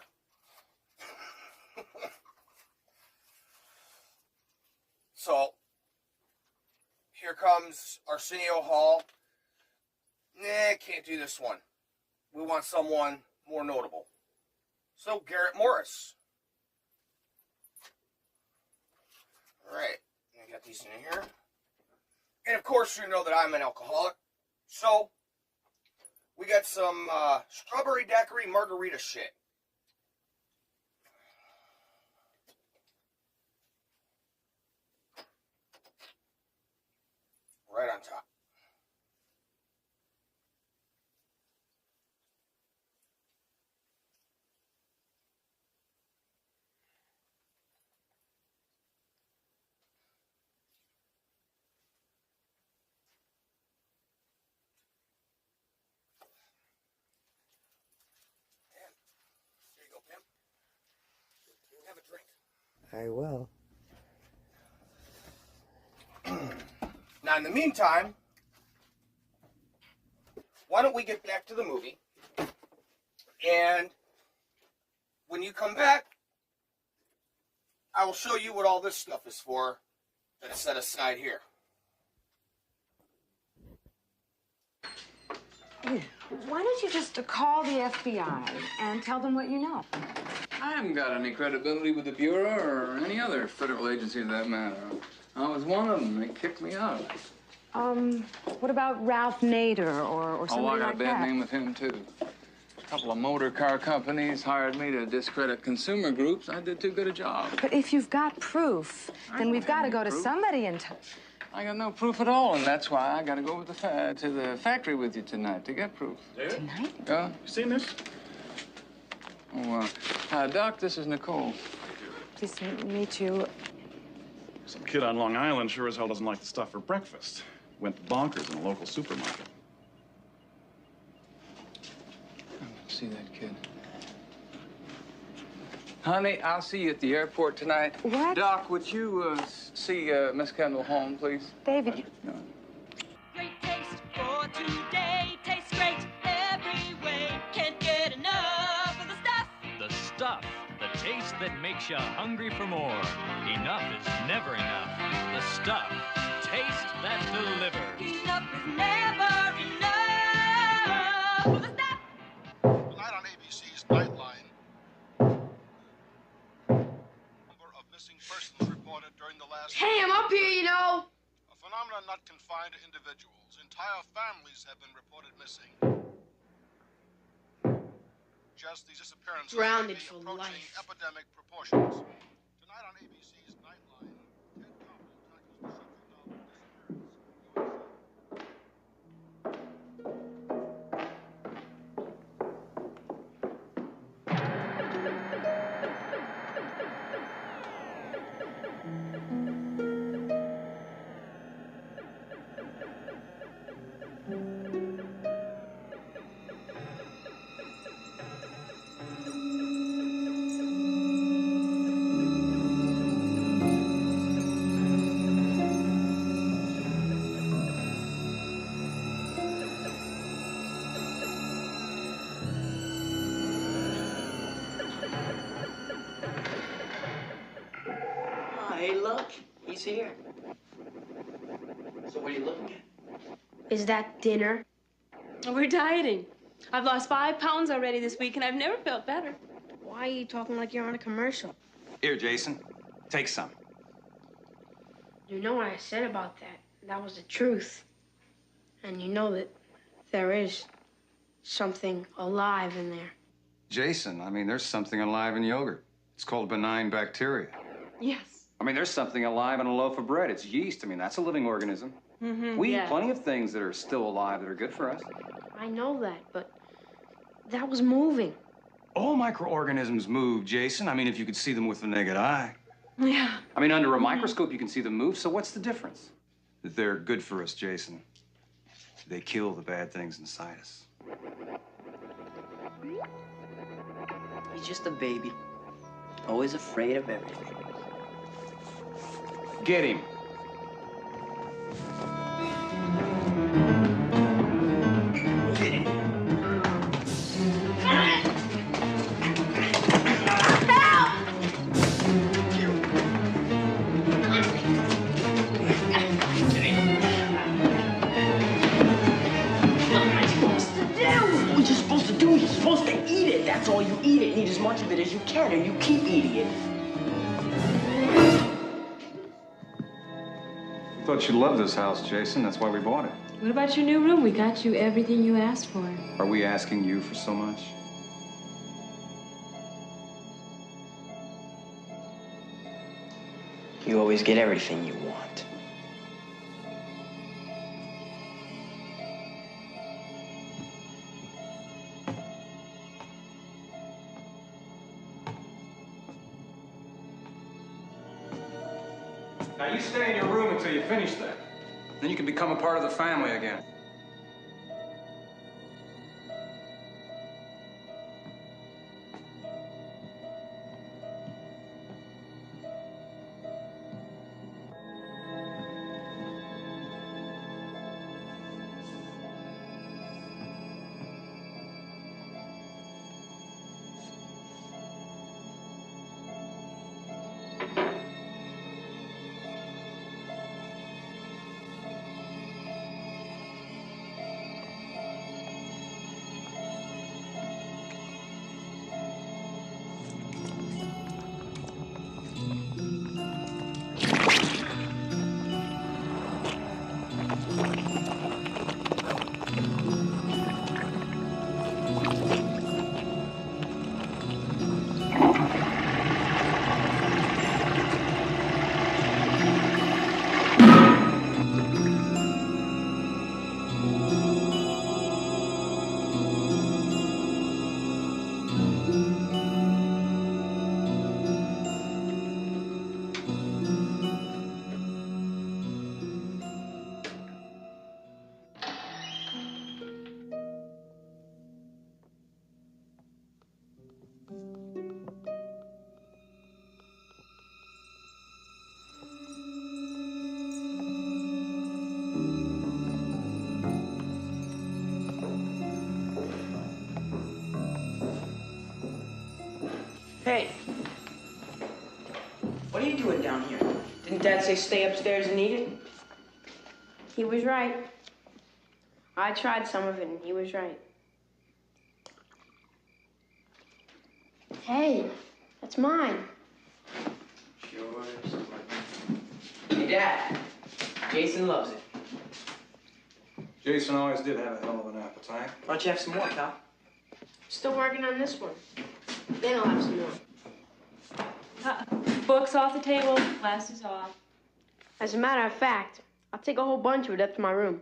So, Here comes Arsenio Hall. Nah, can't do this one. We want someone more notable. So, Garrett Morris. Alright, I got these in here. And of course, you know that I'm an alcoholic. So, we got some strawberry daiquiri margarita shit. Right on top. There you go, Pim. Have a drink.
I will.
Now, in the meantime, why don't we get back to the movie? And when you come back, I will show you what all this stuff is for that's set aside here.
Why don't you just call the FBI and tell them what you know?
I haven't got any credibility with the Bureau or any other federal agency for that matter. I was one of them. They kicked me out.
What about Ralph Nader or somebody
Oh, I got
like
a bad
that?
name with him, too. A couple of motor car companies hired me to discredit consumer groups. I did too good a job.
But if you've got proof, then we've got to go to somebody and tell.
I got no proof at all, and that's why I got to go with to the factory with you tonight to get proof.
Tonight?
Yeah? You seen this? Oh, Doc, this is Nicole.
Pleased to meet you.
Some kid on Long Island sure as hell doesn't like the stuff for breakfast. Went bonkers in a local supermarket.
See that kid. Honey, I'll see you at the airport tonight.
What?
Doc, would you see Miss Kendall home, please?
David.
Great taste for today. Tastes great every way. Can't get enough of the stuff.
The stuff, the taste that makes you hungry for more. Enough is never enough. The stuff, taste that delivers.
Enough is never enough of the stuff.
Tonight on ABC's Nightline, number of missing persons reported during the last...
Hey, I'm up here, you know.
A phenomenon not confined to individuals. Entire families have been reported missing. Just these disappearances
Drowned
may
it
be
for
approaching
life.
epidemic proportions. Tonight on ABC's Nightline, Ted Koppel tackles the subject of
Hey, look, he's here. So what are you looking at?
Is that dinner?
We're dieting. I've lost 5 pounds already this week, and I've never felt better.
Why are you talking like you're on a commercial?
Here, Jason, take some.
You know what I said about that. That was the truth. And you know that there is something alive in there.
Jason, I mean, there's something alive in yogurt. It's called benign bacteria.
Yes.
I mean, there's something alive in a loaf of bread. It's yeast. I mean, that's a living organism.
Mm-hmm.
We eat plenty of things that are still alive that are good for us.
I know that, but that was moving.
All microorganisms move, Jason. I mean, if you could see them with the naked eye.
Yeah.
I mean, under a microscope, you can see them move, so what's the difference? That they're good for us, Jason. They kill the bad things inside us.
He's just a baby. Always afraid of everything.
Get him.
much of it as you can, and you keep eating it.
I thought you loved this house, Jason. That's why we bought it.
What about your new room? We got you everything you asked for.
Are we asking you for so much?
You always get everything you want.
Now you stay in your room until you finish that. Then you can become a part of the family again.
Hey, what are you doing down here? Didn't Dad say stay upstairs and eat it?
He was right. I tried some of it, and he was right. Hey, that's mine.
Sure. Hey, Dad. Jason loves it.
Jason always did have a hell of an appetite.
Why don't you have some more, pal?
Still working on this one. Then I'll have some more.
Books off the table, glasses off.
As a matter of fact, I'll take a whole bunch of it up to my room.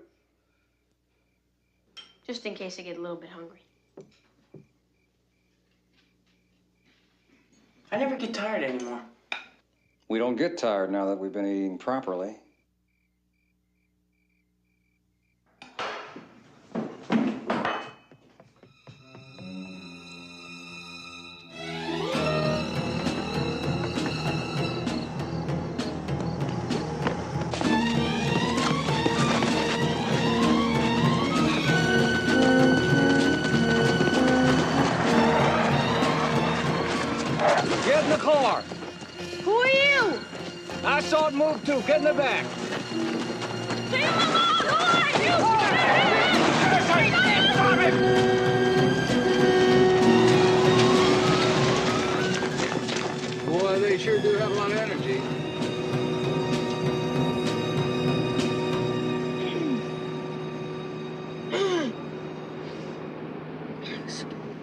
Just in case I get a little bit hungry.
I never get tired anymore.
We don't get tired now that we've been eating properly.
Get in the car.
Who are you?
I saw it move too. Get in the back. Boy, they sure do have a lot of energy.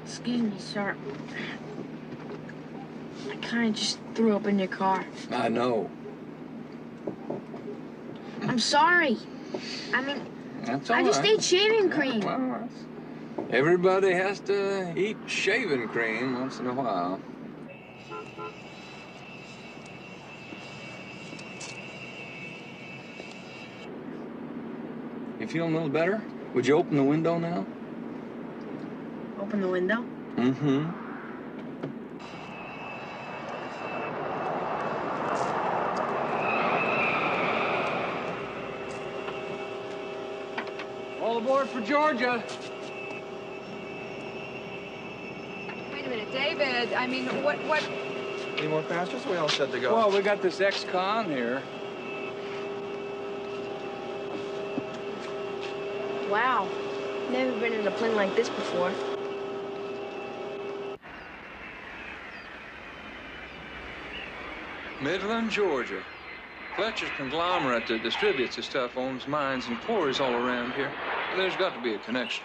Excuse me, sir. I kind of just threw up in your car.
I know.
I'm sorry. I mean,
That's all
I just
right.
ate shaving cream.
Well, everybody has to eat shaving cream once in a while. You feeling a little better? Would you open the window now?
Open the window?
Mm-hmm. All aboard for Georgia.
Wait a minute, David. I mean, what?
Any more passengers? We all set to go.
Well, we got this ex-con here.
Wow. Never been in a plane like this before.
Midland, Georgia. Fletcher's conglomerate that distributes the stuff owns mines and quarries all around here. There's got to be a connection.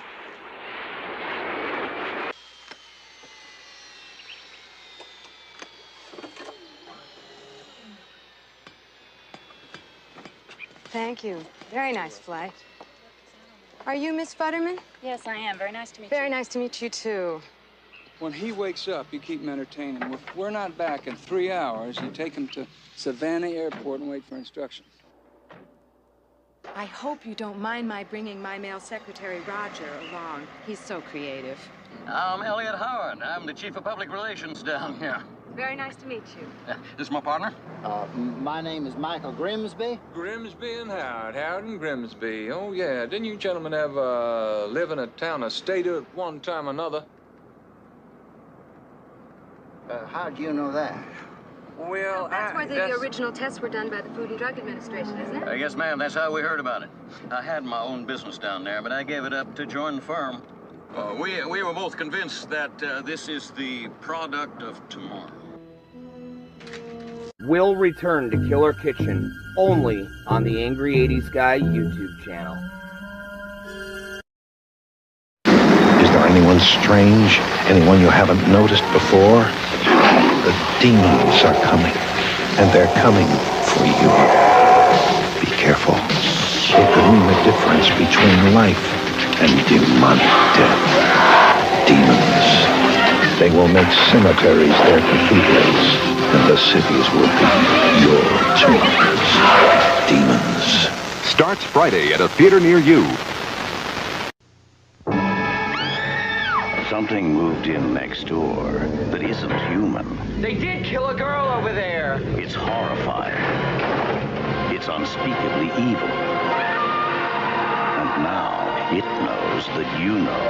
Thank you. Very nice flight. Are you Miss Futterman?
Yes, I am. Very nice to meet you.
Very nice to meet you, too.
When he wakes up, you keep him entertaining. If we're not back in 3 hours, you take him to Savannah Airport and wait for instructions.
I hope you don't mind my bringing my male secretary, Roger, along. He's so creative.
I'm Elliot Howard. I'm the chief of public relations down here.
Very nice to meet you.
This is my partner?
My name is Michael Grimsby.
Grimsby and Howard. Howard and Grimsby. Oh, yeah. Didn't you gentlemen ever live in a town or state at one time or another?
How do you know that?
Well,
That's where the original tests were done by the Food and Drug Administration, isn't it?
Yes, ma'am. That's how we heard about it. I had my own business down there, but I gave it up to join the firm. We were both convinced that this is the product of tomorrow.
Will return to Killer Kitchen only on the Angry 80s Guy YouTube channel.
Is there anyone strange? Anyone you haven't noticed before? The demons are coming, and they're coming for you. Be careful. They could mean the difference between life and demonic death. Demons. They will make cemeteries their cathedrals, and the cities will be your tombs. Demons.
Starts Friday at a theater near you.
Something moved in next door that isn't human.
They did kill a girl over there.
It's horrifying. It's unspeakably evil. And now it knows that you know.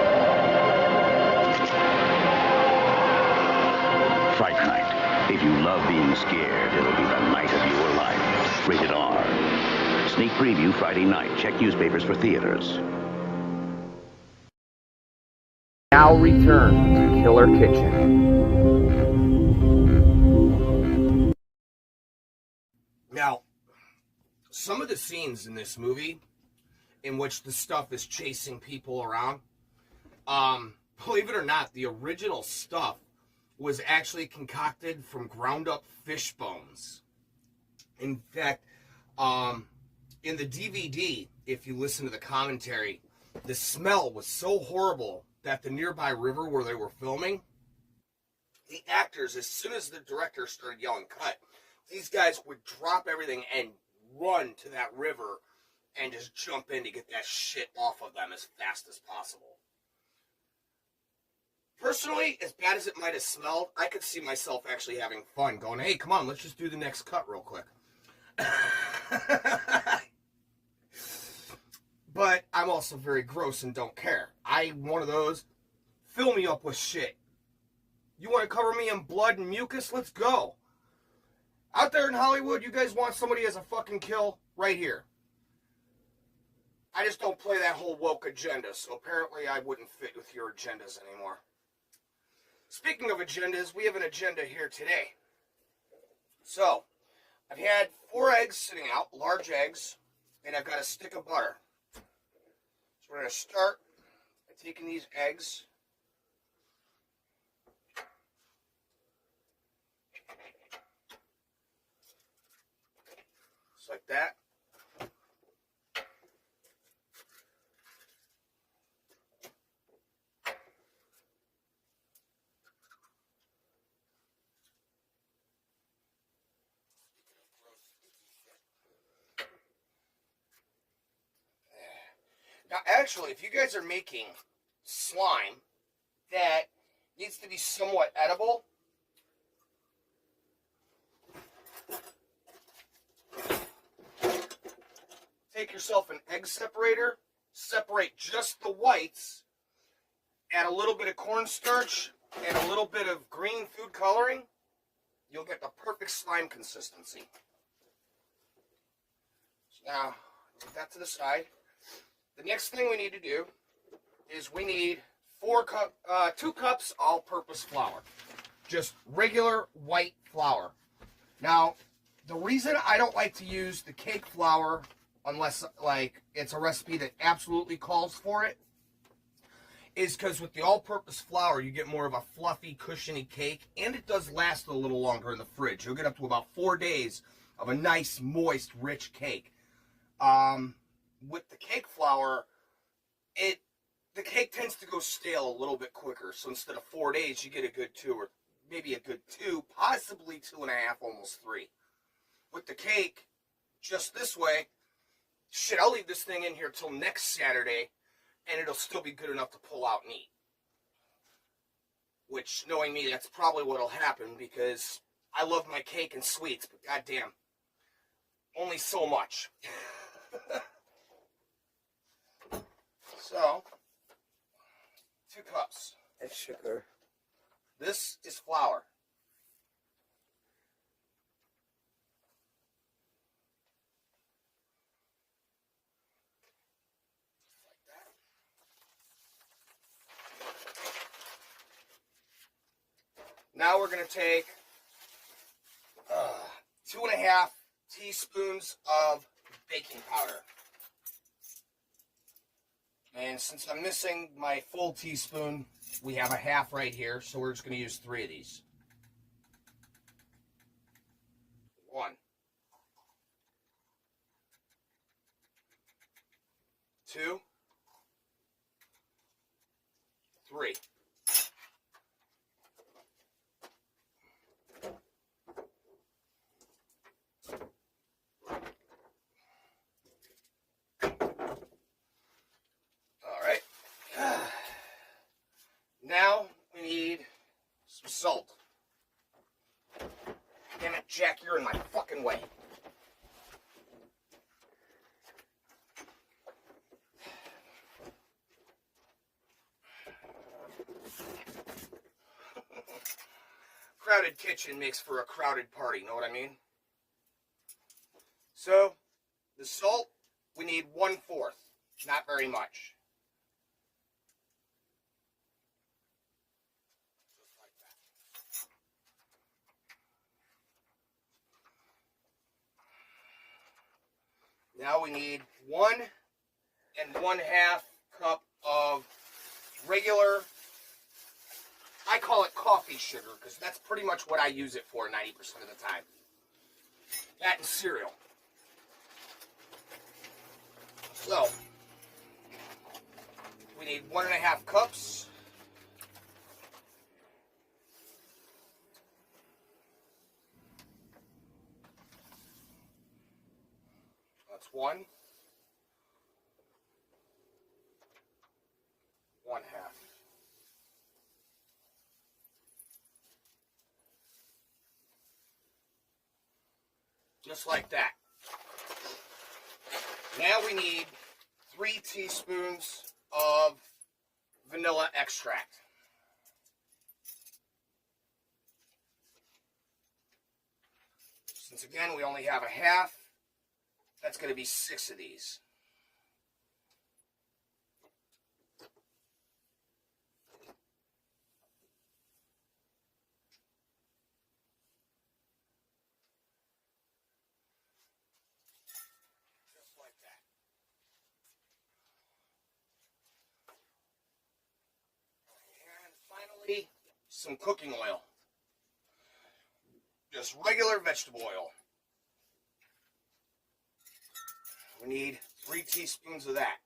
Fright Night. If you love being scared, it'll be the night of your life. Rated R. Sneak preview Friday night. Check newspapers for theaters.
Now return to Killer Kitchen.
Now, some of the scenes in this movie in which the stuff is chasing people around, believe it or not, the original stuff was actually concocted from ground up fish bones. In fact, in the DVD, if you listen to the commentary, the smell was so horrible that the nearby river where they were filming, the actors, as soon as the director started yelling cut, these guys would drop everything and run to that river and just jump in to get that shit off of them as fast as possible. Personally, as bad as it might have smelled, I could see myself actually having fun, going, hey, come on, let's just do the next cut real quick. But I'm also very gross and don't care. I'm one of those, fill me up with shit. You want to cover me in blood and mucus? Let's go. Out there in Hollywood, you guys want somebody as a fucking kill? Right here. I just don't play that whole woke agenda, so apparently I wouldn't fit with your agendas anymore. Speaking of agendas, we have an agenda here today. So, I've had 4 eggs sitting out, large eggs, and I've got a stick of butter. So we're going to start by taking these eggs. Just like that. Now, actually, if you guys are making slime that needs to be somewhat edible, take yourself an egg separator, separate just the whites, add a little bit of cornstarch and a little bit of green food coloring, you'll get the perfect slime consistency. So now, put that to the side. The next thing we need to do is we need 2 cups all-purpose flour. Just regular white flour. Now, The reason I don't like to use the cake flour, unless like it's a recipe that absolutely calls for it, is because with the all-purpose flour, you get more of a fluffy, cushiony cake, and it does last a little longer in the fridge. You'll get up to about 4 days of a nice, moist, rich cake. With the cake flour, the cake tends to go stale a little bit quicker. So instead of 4 days, you get a good 2, or maybe a good 2, possibly 2.5, almost 3. With the cake, just this way, shit, I'll leave this thing in here till next Saturday, and it'll still be good enough to pull out and eat. Which, knowing me, that's probably what'll happen, because I love my cake and sweets, but goddamn, only so much. So, 2 cups.
That's sugar.
This is flour. Now we're going to take 2.5 teaspoons of baking powder. And since I'm missing my full teaspoon, we have a half right here, so we're just going to use 3 of these. 1. 2. 3. Now we need some salt. Damn it, Jack, you're in my fucking way. Crowded kitchen makes for a crowded party, know what I mean? So, the salt, we need 1/4, not very much. Now we need 1 1/2 cup of regular, I call it coffee sugar, because that's pretty much what I use it for 90% of the time. That and cereal. So, we need 1.5 cups. That's 1. 1/2. Just like that. Now we need 3 teaspoons of vanilla extract. Since again we only have a half, that's going to be 6 of these. Just like that. And finally, some cooking oil. Just regular vegetable oil. We need 3 teaspoons of that.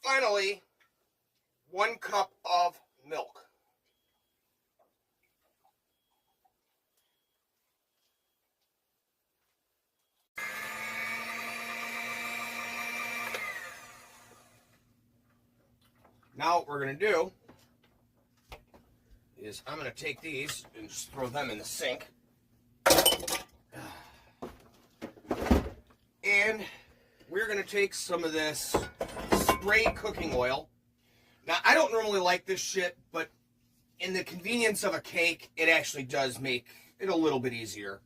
Finally, 1 cup of milk. Now what we're going to do is I'm going to take these and just throw them in the sink. And we're going to take some of this spray cooking oil. Now, I don't normally like this shit, but in the convenience of a cake, it actually does make it a little bit easier.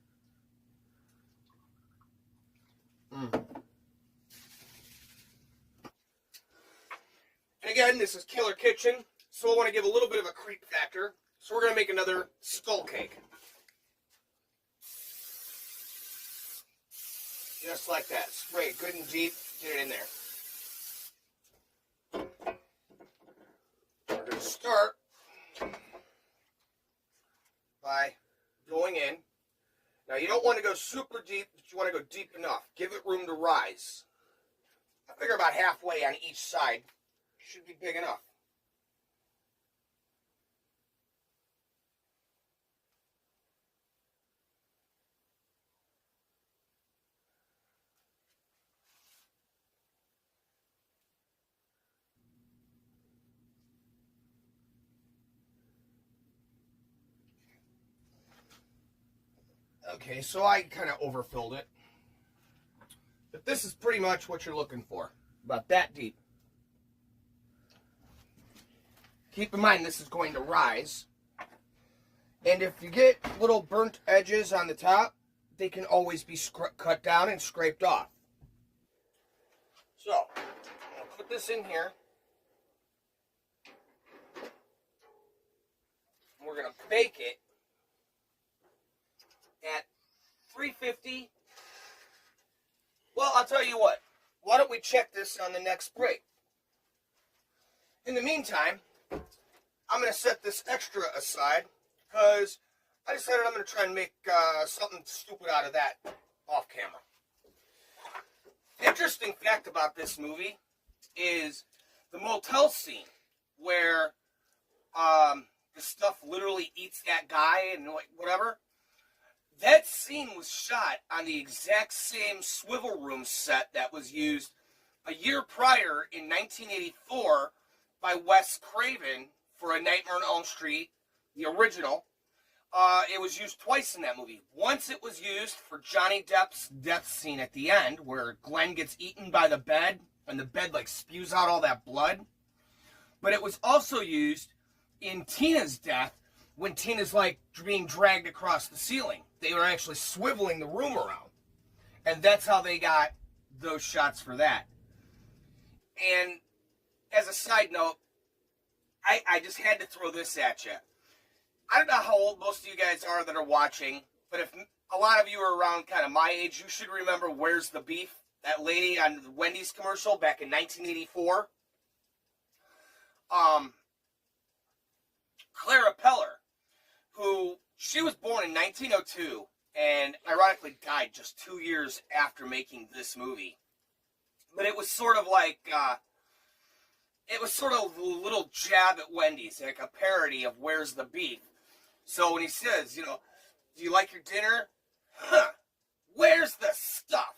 And again, this is Killer Kitchen, so I want to give a little bit of a creep factor. So we're going to make another skull cake. Just like that. Spray it good and deep. Get it in there. We're going to start by going in. Now, you don't want to go super deep, but you want to go deep enough. Give it room to rise. I figure about halfway on each side should be big enough. Okay, so I kind of overfilled it. But this is pretty much what you're looking for. About that deep. Keep in mind this is going to rise. And if you get little burnt edges on the top, they can always be cut down and scraped off. So, I'll put this in here. We're going to bake it at 350. Well, I'll tell you what. Why don't we check this on the next break? In the meantime, I'm going to set this extra aside because I decided I'm going to try and make something stupid out of that off camera. Interesting fact about this movie is the motel scene where the stuff literally eats that guy and whatever. That scene was shot on the exact same swivel room set that was used a year prior in 1984 by Wes Craven for A Nightmare on Elm Street, the original. It was used twice in that movie. Once it was used for Johnny Depp's death scene at the end where Glenn gets eaten by the bed and the bed like spews out all that blood. But it was also used in Tina's death when Tina's like being dragged across the ceiling. They were actually swiveling the room around. And that's how they got those shots for that. And as a side note, I just had to throw this at you. I don't know how old most of you guys are that are watching, but if a lot of you are around kind of my age, you should remember Where's the Beef? That lady on the Wendy's commercial back in 1984. Clara Peller, who, she was born in 1902 and ironically died just 2 years after making this movie. But it was sort of like, it was sort of a little jab at Wendy's, like a parody of Where's the Beef? So when he says, you know, do you like your dinner? Huh, where's the stuff?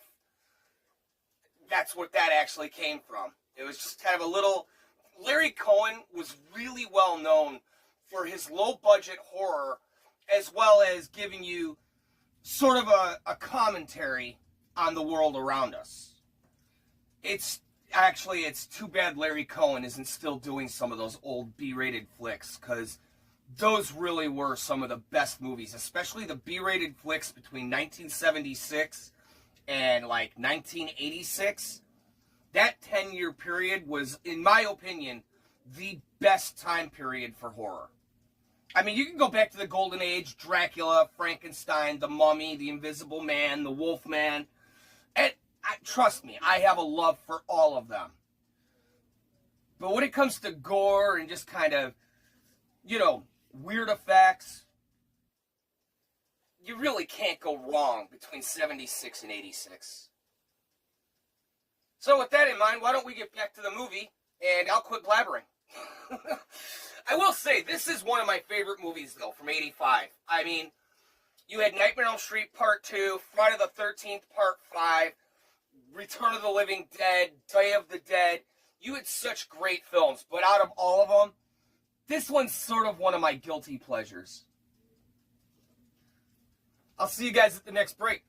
That's what that actually came from. It was just kind of a little, Larry Cohen was really well known for his low-budget horror, as well as giving you sort of a commentary on the world around us. It's too bad Larry Cohen isn't still doing some of those old B-rated flicks, because those really were some of the best movies, especially the B-rated flicks between 1976 and like 1986. That 10-year period was, in my opinion, the best time period for horror. I mean, you can go back to the Golden Age, Dracula, Frankenstein, The Mummy, The Invisible Man, The Wolfman. And trust me, I have a love for all of them. But when it comes to gore and just kind of, you know, weird effects, you really can't go wrong between 76 and 86. So with that in mind, why don't we get back to the movie, and I'll quit blabbering. I will say, this is one of my favorite movies, though, from 85. I mean, you had Nightmare on Elm Street Part 2, Friday the 13th Part 5, Return of the Living Dead, Day of the Dead. You had such great films, but out of all of them, this one's sort of one of my guilty pleasures. I'll see you guys at the next break.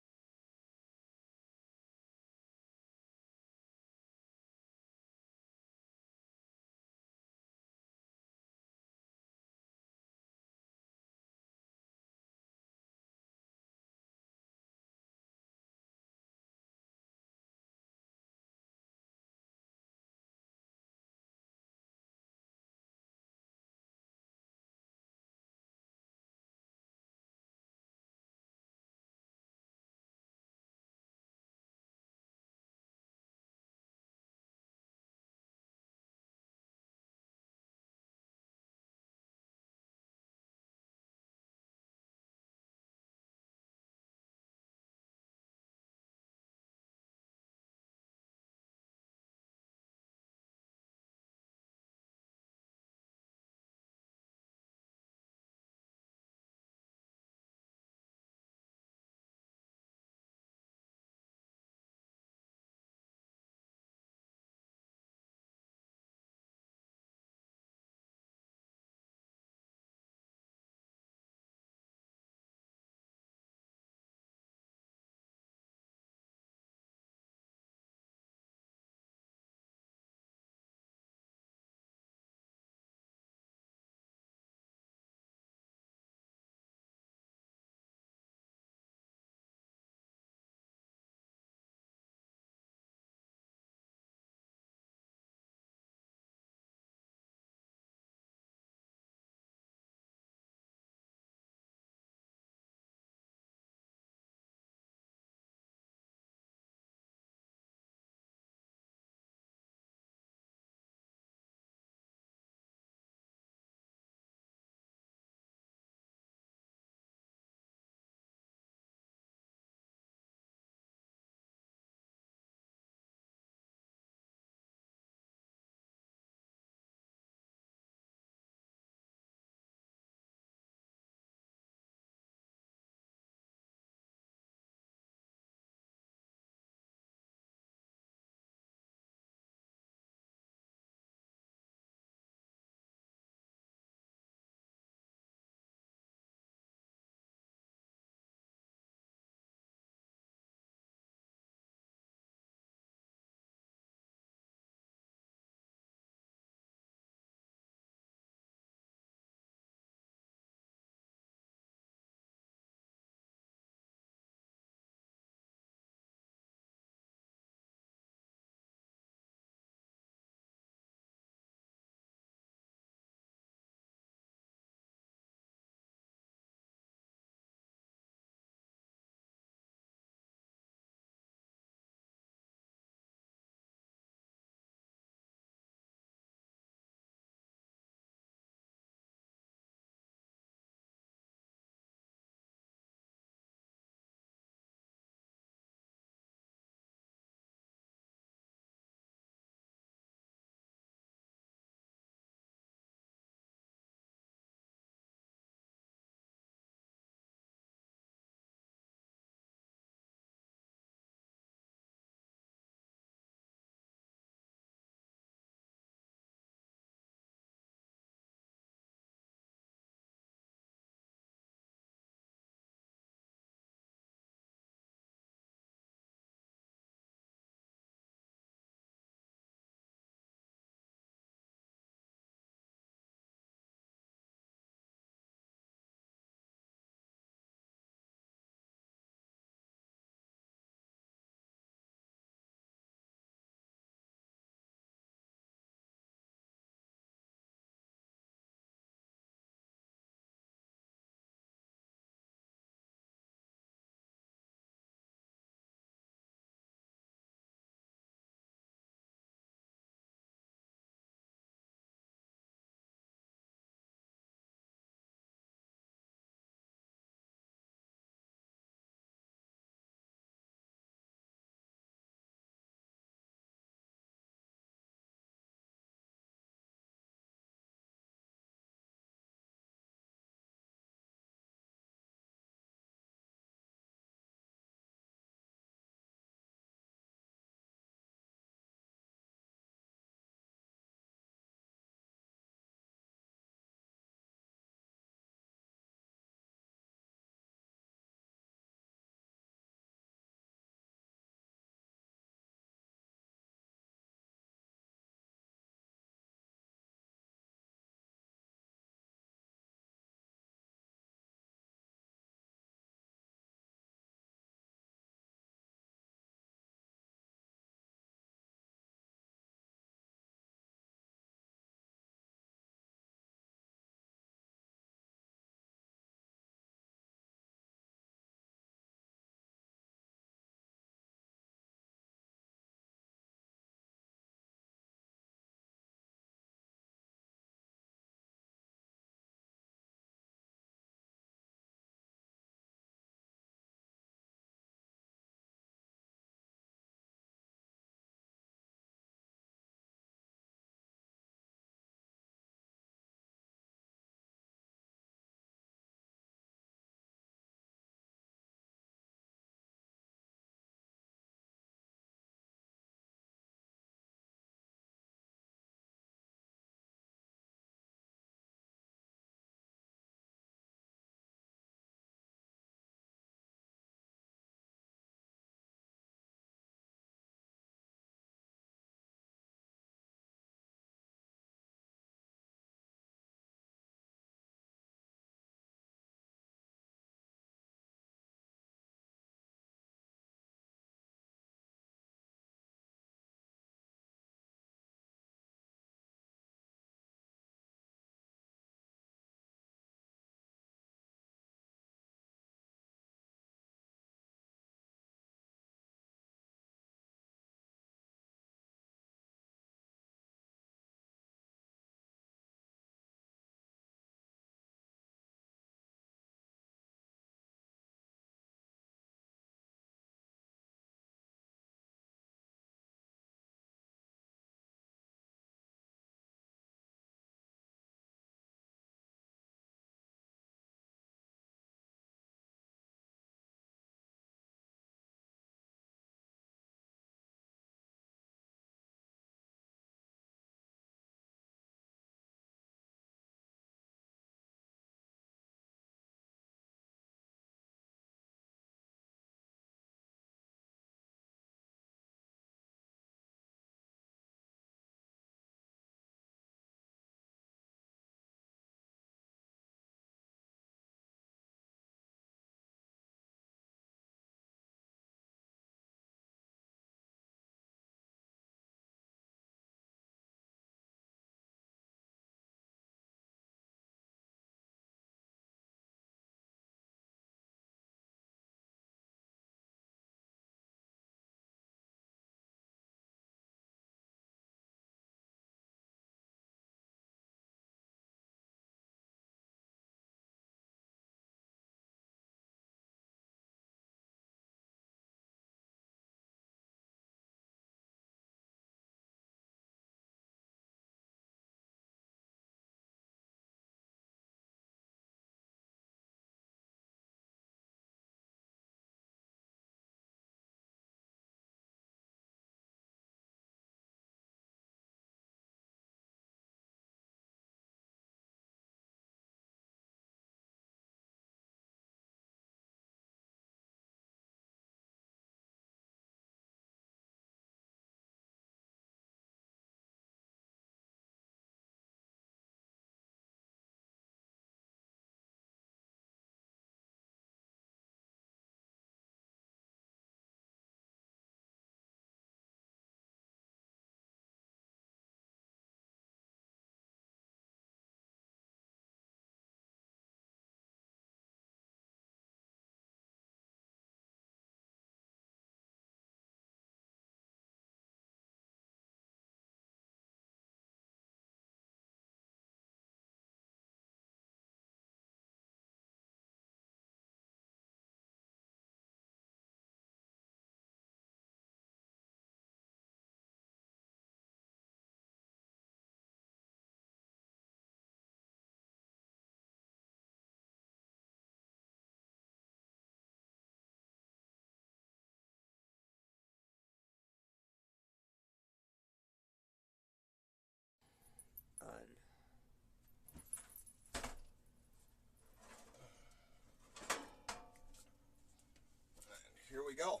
we go.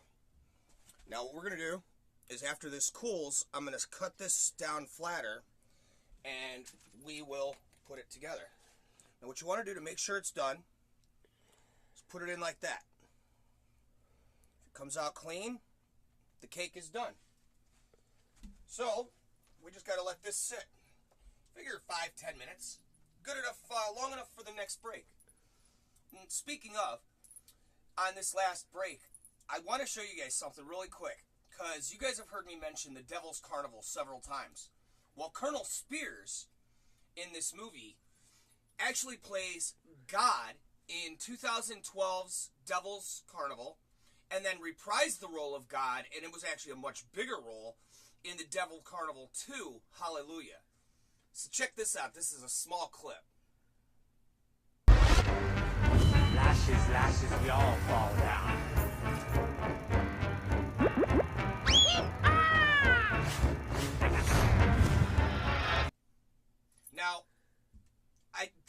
Now what we're going to do is after this cools, I'm going to cut this down flatter and we will put it together. Now what you want to do to make sure it's done is put it in like that. If it comes out clean, the cake is done. So we just got to let this sit. Figure 5-10 minutes. Good enough, long enough for the next break. And speaking of, on this last break, I want to show you guys something really quick, because you guys have heard me mention the Devil's Carnival several times. Well, Colonel Spears in this movie actually plays God in 2012's Devil's Carnival, and then reprised the role of God, and it was actually a much bigger role in the Devil Carnival 2, Hallelujah. So check this out. This is a small clip.
Lashes, lashes, we all fall down.
Now,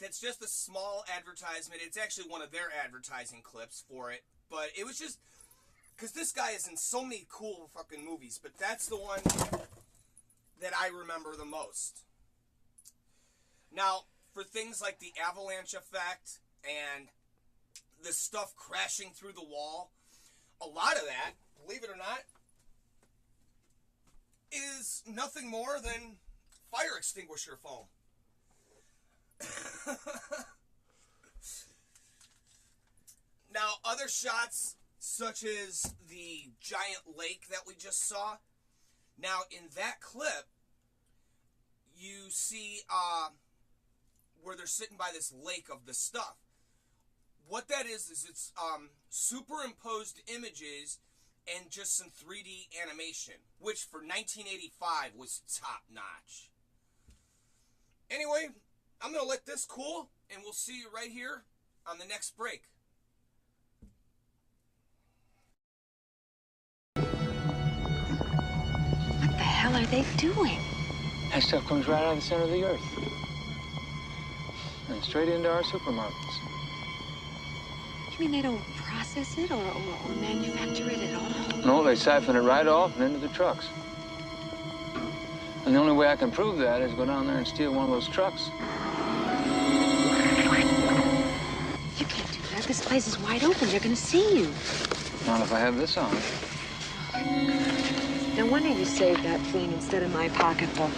that's just a small advertisement. It's actually one of their advertising clips for it. But it was just, because this guy is in so many cool fucking movies, but that's the one that I remember the most. Now, for things like the avalanche effect and the stuff crashing through the wall, a lot of that, believe it or not, is nothing more than fire extinguisher foam. Now, other shots, such as the giant lake that we just saw, now in that clip, you see where they're sitting by this lake of the stuff. What that is it's superimposed images and just some 3D animation, which for 1985 was top notch. Anyway, I'm going to let this cool, and we'll see you right here on the next break.
What the hell are they doing?
That stuff comes right out of the center of the earth. And straight into our supermarkets.
You mean they don't process it or manufacture it at all?
No, they siphon it right off and into the trucks. And the only way I can prove that is go down there and steal one of those trucks.
You can't do that. This place is wide open. They're gonna see you.
Not if I have this on.
No wonder you saved that thing instead of my pocketbook.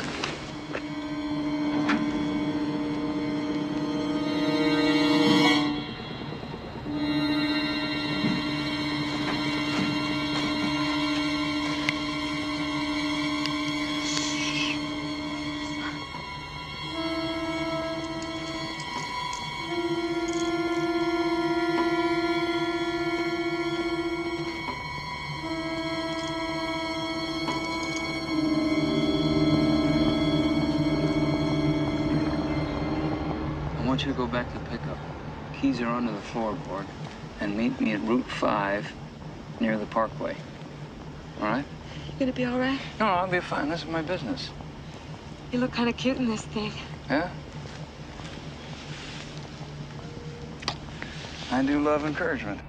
I want you to go back to the pickup. Keys are under the floorboard. And meet me at Route 5 near the Parkway. All right?
You gonna be all right?
No, I'll be fine. This is my business.
You look kind of cute in this thing.
Yeah? I do love encouragement.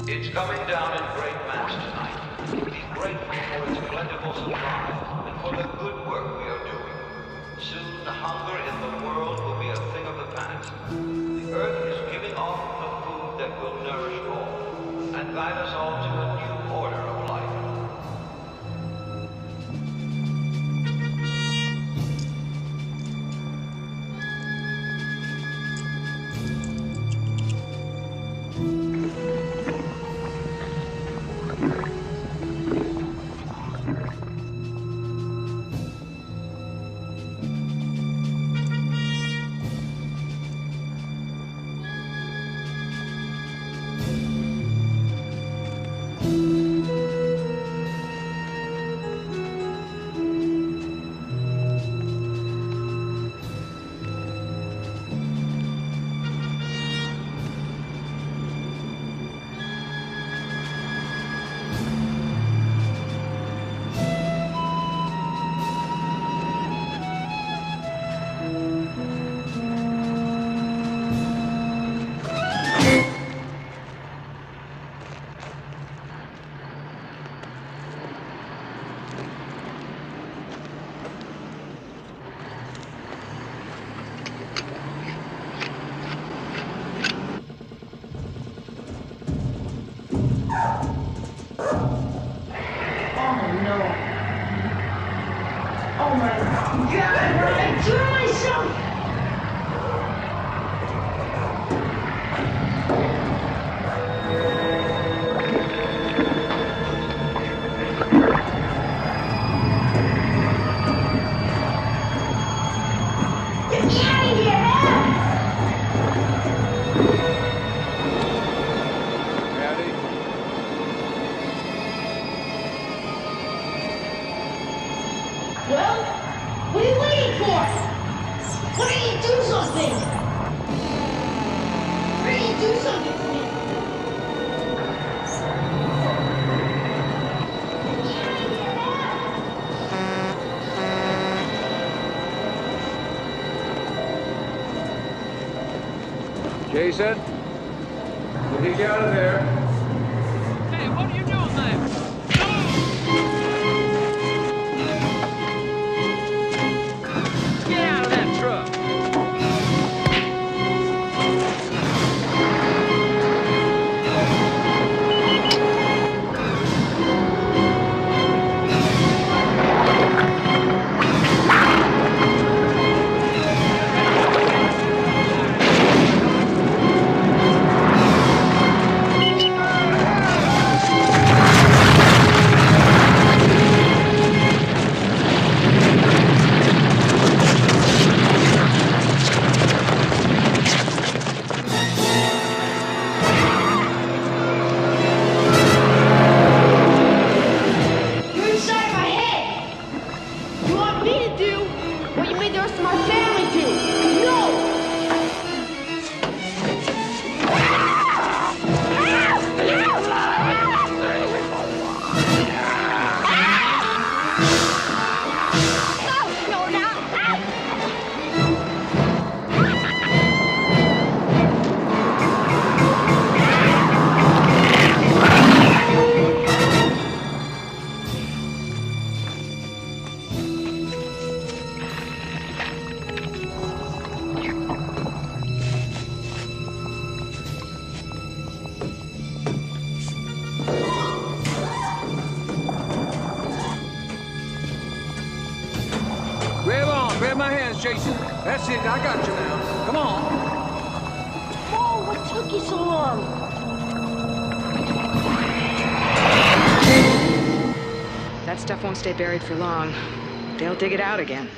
It's coming down in great mass tonight. Be grateful for its plentiful supply and for the good work we are doing. Soon, hunger in the world will be a thing of the past. The earth is giving off the food that will nourish all and guide us all to a new order of life.
Jason? Get you out of there.
Hey, what are you doing there? Get out of that truck!
You're inside my head. You want me to do what you made the rest of my family do? No! No, no.
Grab on. Grab my hands, Jason. That's it. I got you now. Come on.
Whoa, what took you so long?
That stuff won't stay buried for long. They'll dig it out again.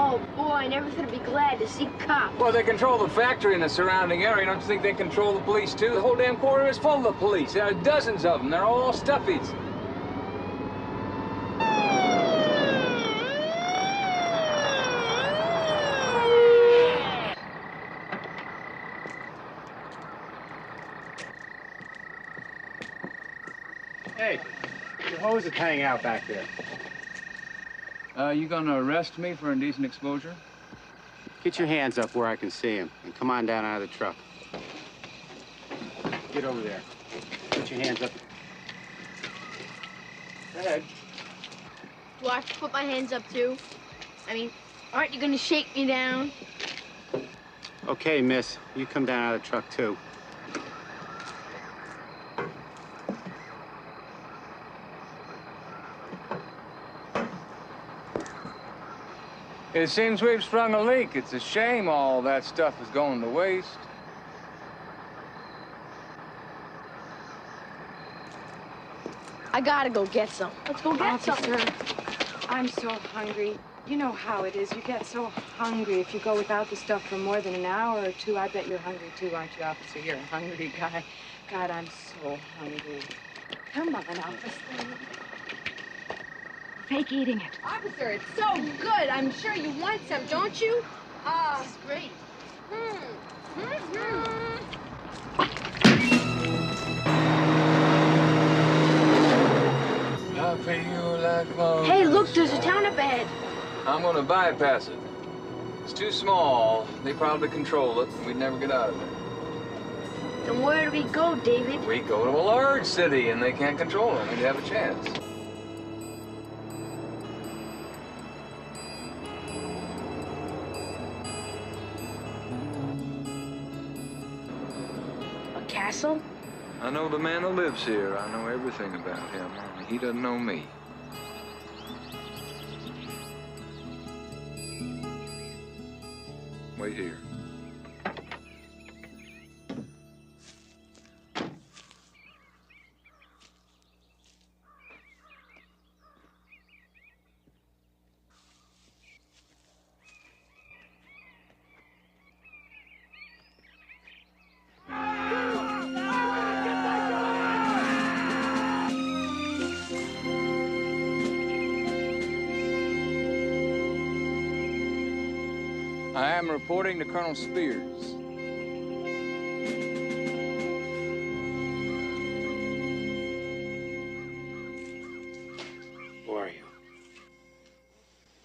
Oh boy, I never thought I'd be glad to see cops.
Well, they control the factory and the surrounding area. Don't you think they control the police, too? The whole damn quarter is full of police. There are dozens of them. They're all stuffies.
Hey, your hose is hanging out back there.
You gonna arrest me for indecent exposure?
Get your hands up where I can see him, and come on down out of the truck. Get over there. Put your hands up. Go ahead.
Do I have to put my hands up too? I mean, aren't you gonna shake me down?
Okay, miss. You come down out of the truck, too.
It seems we've sprung a leak. It's a shame all that stuff is going to waste.
I gotta go get some. Let's go get some.
Officer, I'm so hungry. You know how it is. You get so hungry if you go without the stuff for more than an hour or two. I bet you're hungry too, aren't you, officer? You're a hungry guy. God, I'm so hungry. Come on, officer. Fake eating it.
Officer, it's so good. I'm sure you want some, don't you? This is great.
I feel like my...
Hey, look, there's a town up ahead.
I'm gonna bypass it. It's too small. They probably control it, and we'd never get out of there.
Then where do we go, David?
We go to a large city, and they can't control it. We'd have a chance.
A castle?
I know the man who lives here. I know everything about him. He doesn't know me. Wait here. I am reporting to Colonel Spears.
Who are you?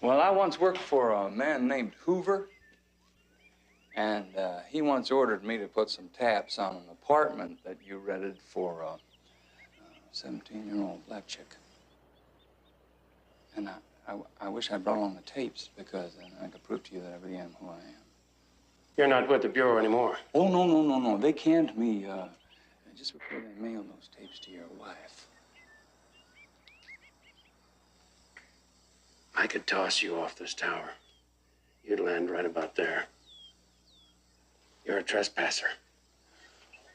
Well, I once worked for a man named Hoover, and he once ordered me to put some taps on an apartment that you rented for a 17-year-old black chick. And I wish I brought along the tapes, because then I could prove to you that I really am who I am.
You're not with the Bureau anymore.
Oh, no. They canned me just before they mailed those tapes to your wife.
I could toss you off this tower. You'd land right about there. You're a trespasser.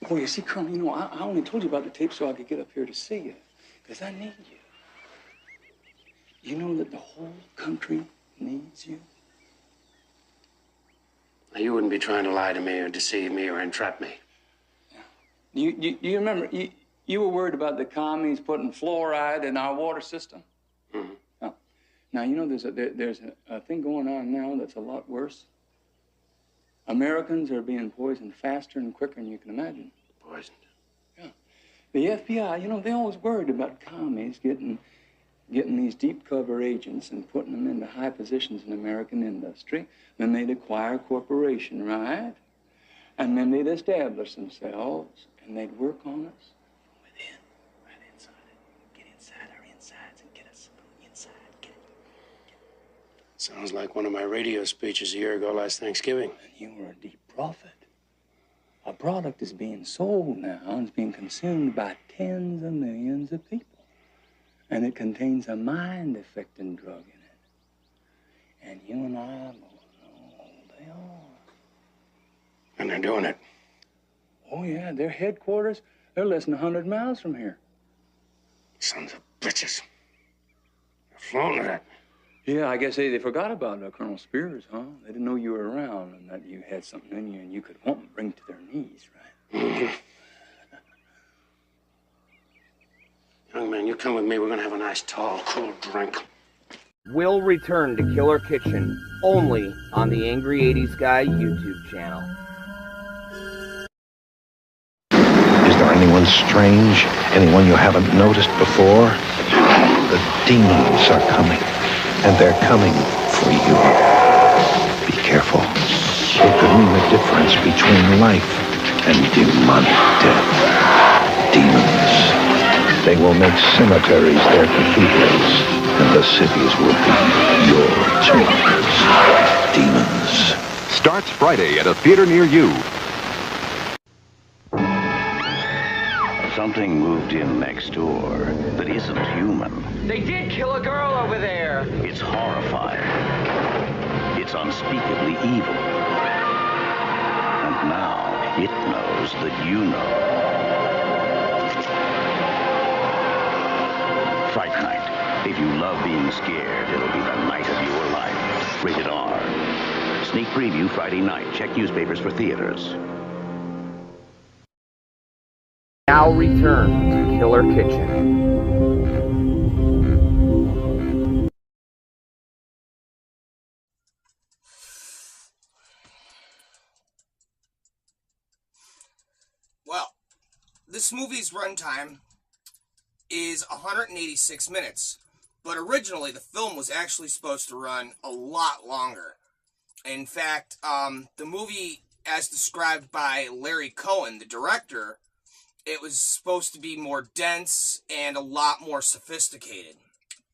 Oh, you see, Colonel, I only told you about the tapes so I could get up here to see you, because I need you. You know that the whole country needs you?
Now, you wouldn't be trying to lie to me or deceive me or entrap me.
You remember, you were worried about the commies putting fluoride in our water system?
Mm-hmm.
Oh. Now, you know, there's a thing going on now that's a lot worse. Americans are being poisoned faster and quicker than you can imagine.
Poisoned?
Yeah. The FBI, you know, they always worried about commies getting these deep cover agents and putting them into high positions in American industry. Then they'd acquire a corporation, right? And then they'd establish themselves, and they'd work on us within, right inside it. Get inside our insides and get us inside. Get it.
Sounds like one of my radio speeches a year ago last Thanksgiving.
And you were a deep prophet. A product is being sold now and it's being consumed by tens of millions of people. And it contains a mind-affecting drug in it. And you and I both know they are.
And they're doing it.
Oh, yeah, their headquarters, they're less than 100 miles from here.
Sons of bitches. They're flown at it.
Yeah, I guess they forgot about Colonel Spears, huh? They didn't know you were around and that you had something in you and you could want to bring to their knees, right?
Mm-hmm. Young man, you come with me. We're gonna have a nice, tall, cool drink.
Will return to Killer Kitchen only on the Angry 80s Guy YouTube channel.
Is there anyone strange? Anyone you haven't noticed before? The demons are coming, and they're coming for you. Be careful. It could mean the difference between life and demonic death. Demons. They will make cemeteries their cathedrals, and the cities will be your tombs. Demons.
Starts Friday at a theater near you.
Something moved in next door that isn't human.
They did kill a girl over there.
It's horrifying. It's unspeakably evil. And now it knows that you know. Fright Night. If you love being scared, it'll be the night of your life. Rated R. Sneak preview Friday night. Check newspapers for theaters.
Now return to Killer Kitchen.
Well, this movie's runtime is 186 minutes, but originally the film was actually supposed to run a lot longer. In fact, the movie, as described by Larry Cohen, the director, it was supposed to be more dense and a lot more sophisticated.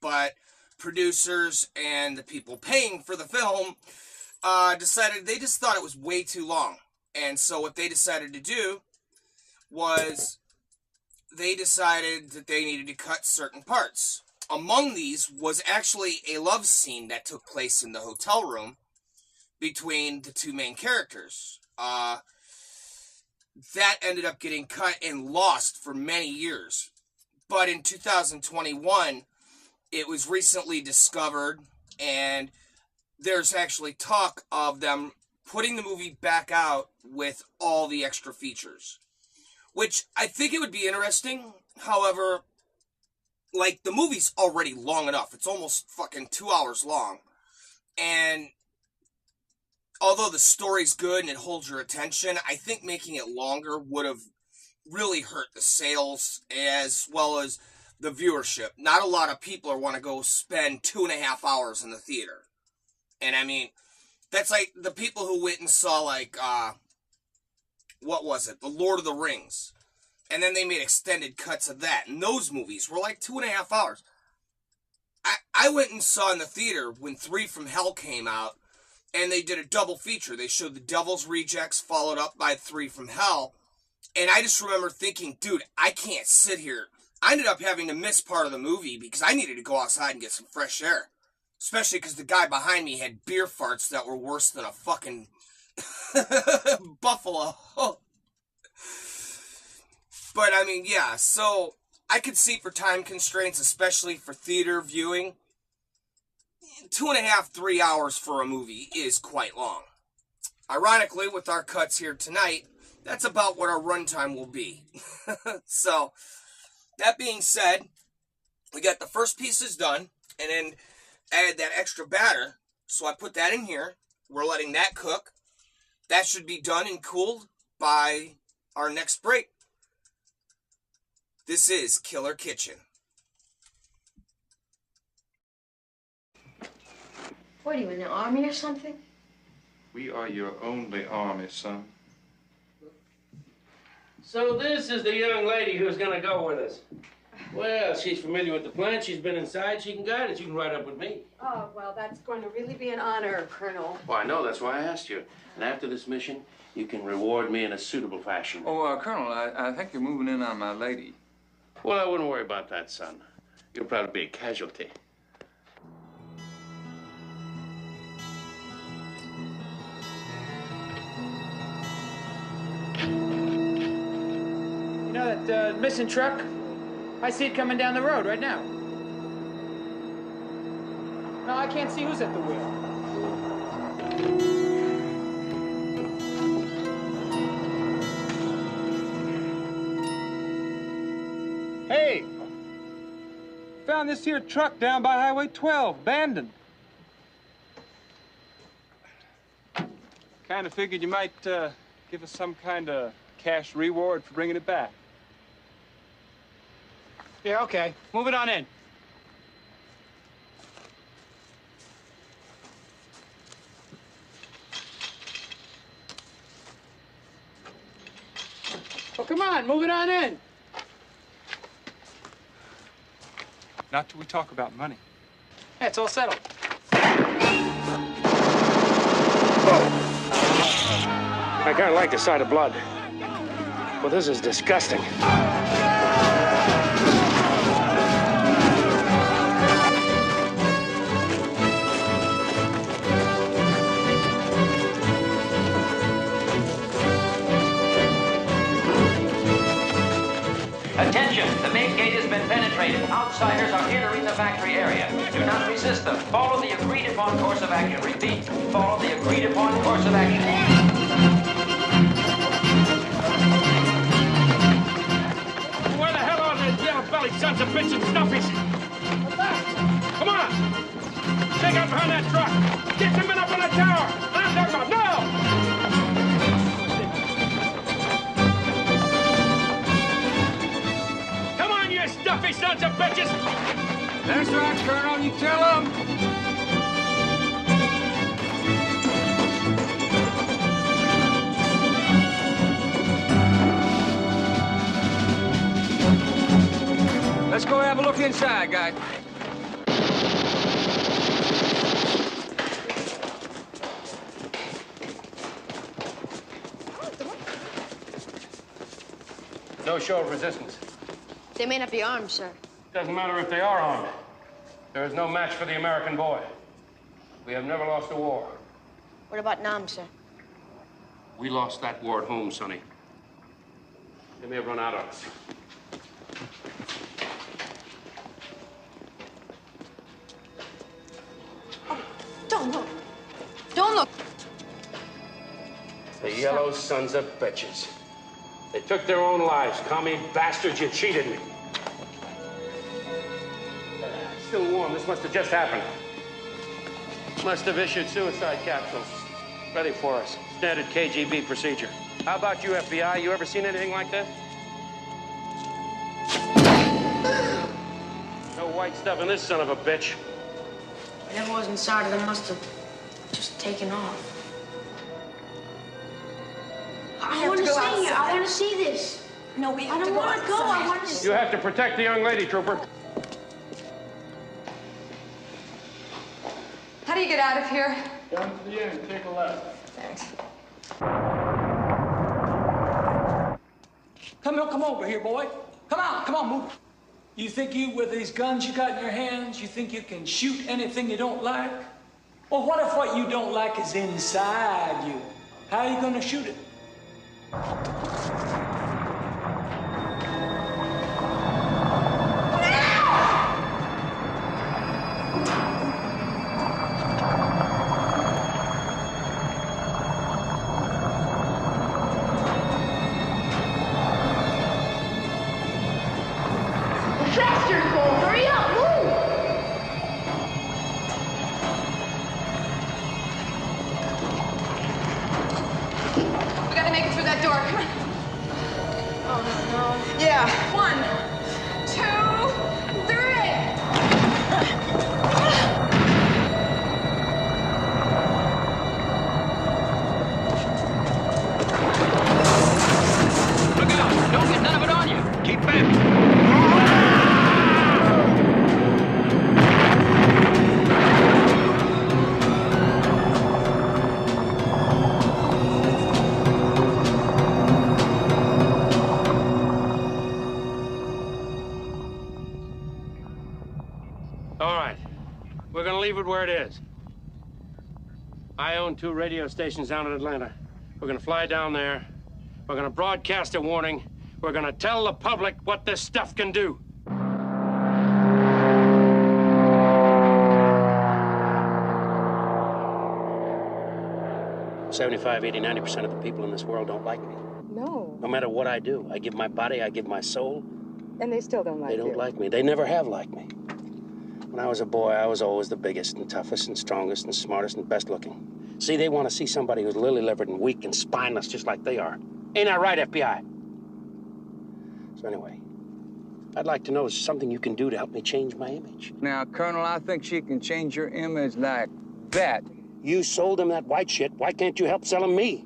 But producers and the people paying for the film decided they just thought it was way too long. And so what they decided to do was they decided that they needed to cut certain parts. Among these was actually a love scene that took place in the hotel room between the two main characters. That ended up getting cut and lost for many years. But in 2021, it was recently discovered, and there's actually talk of them putting the movie back out with all the extra features. Which I think it would be interesting. However, like, the movie's already long enough. It's almost fucking 2 hours long. And although the story's good and it holds your attention, I think making it longer would have really hurt the sales as well as the viewership. Not a lot of people want to go spend 2.5 hours in the theater. And I mean, that's like the people who went and saw, like, what was it? The Lord of the Rings. And then they made extended cuts of that. And those movies were like 2.5 hours. I went and saw in the theater when 3 from Hell came out, and they did a double feature. They showed The Devil's Rejects followed up by 3 from Hell. And I just remember thinking, dude, I can't sit here. I ended up having to miss part of the movie because I needed to go outside and get some fresh air. Especially because the guy behind me had beer farts that were worse than a fucking buffalo. But, I mean, yeah, so I could see for time constraints, especially for theater viewing, 2.5, 3 hours for a movie is quite long. Ironically, with our cuts here tonight, that's about what our runtime will be. So, that being said, we got the first pieces done, and then added that extra batter, so I put that in here. We're letting that cook. That should be done and cooled by our next break. This is Killer Kitchen.
What are you, in the army or something?
We are your only army, son.
So this is the young lady who's gonna go with us. Well, she's familiar with the plant. She's been inside. She can guide us. You can ride up with me.
Oh, well, that's going to really be an honor, Colonel.
Well, I know. That's why I asked you. And after this mission, you can reward me in a suitable fashion.
Oh, Colonel, I think you're moving in on my lady.
Well, I wouldn't worry about that, son. You'll probably be a casualty.
You know that missing truck? I see it coming down the road right now. No, I can't see who's at the wheel.
Hey! Found this here truck down by Highway 12, abandoned. Kind of figured you might give us some kind of cash reward for bringing it back.
Yeah, okay. Move it on in. Oh, come on, move it on in.
Not till we talk about money.
Yeah, it's all settled.
I kind of like the sight of blood. Well, this is disgusting.
Attention, the main gate has been penetrated. Outsiders are entering the factory area. Do not resist them. Follow the agreed upon course of action. Repeat, follow the agreed upon course of action.
Where the hell are those yellow-bellied sons of bitches and stuffies? Come on! Take out behind that truck! Get some men up on the tower! I'm talking about now! Come on, you stuffy sons of bitches!
That's right, Colonel. You tell them. Let's go have a look inside, guys.
No show of resistance.
They may not be armed, sir.
Doesn't matter if they are armed. There is no match for the American boy. We have never lost a war.
What about Nam, sir?
We lost that war at home, Sonny. They may have run out on us.
Don't look. Don't look.
The yellow sons of bitches. They took their own lives. Commie bastards, you cheated me. Still warm. This must have just happened. Must have issued suicide capsules. Ready for us. Standard KGB procedure. How about you, FBI? You ever seen anything like this? No white stuff in this son of a bitch.
Whatever was inside of them must have just taken off.
I
want to
go
see it.
outside.
I want to see this.
No, we have
I
to
don't
go
want to go. I want to see.
You have to protect the young lady, Trooper.
How do you get out of here?
Down to the end, take a left.
Thanks.
Come over here, boy. Come on, move. You think with these guns you got in your hands, you think you can shoot anything you don't like? Well, what if what you don't like is inside you? How are you gonna shoot it?
Faster, Nicole. Hurry up. Move.
We gotta make it through that door. Come on.
Oh, no.
Yeah. 1, 2, 3.
Look out! Don't get none of it on you! Keep back!
All right. We're gonna leave it where it is. I own 2 radio stations down in Atlanta. We're gonna fly down there. We're gonna broadcast a warning. We're gonna tell the public what this stuff can do. "75, 80, 90% of the people in this world don't like me.
No.
No matter what I do, I give my body, I give my soul.
And they still don't like
They
you.
don't like me. They never have liked me. When I was a boy, I was always the biggest and toughest and strongest and smartest and best looking. See, they want to see somebody who's lily-livered and weak and spineless just like they are. Ain't that right, FBI? So anyway, I'd like to know, is there something you can do to help me change my image?
Now, Colonel, I think she can change your image like that.
You sold him that white shit. Why can't you help sell him me?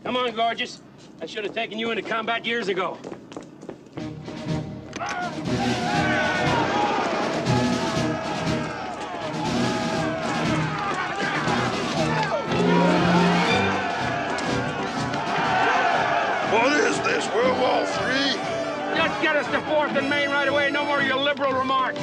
Come on, gorgeous. I should have taken you into combat years ago.
What is this, World War III?
Just get us to 4th and Main right away. No more of your liberal remarks.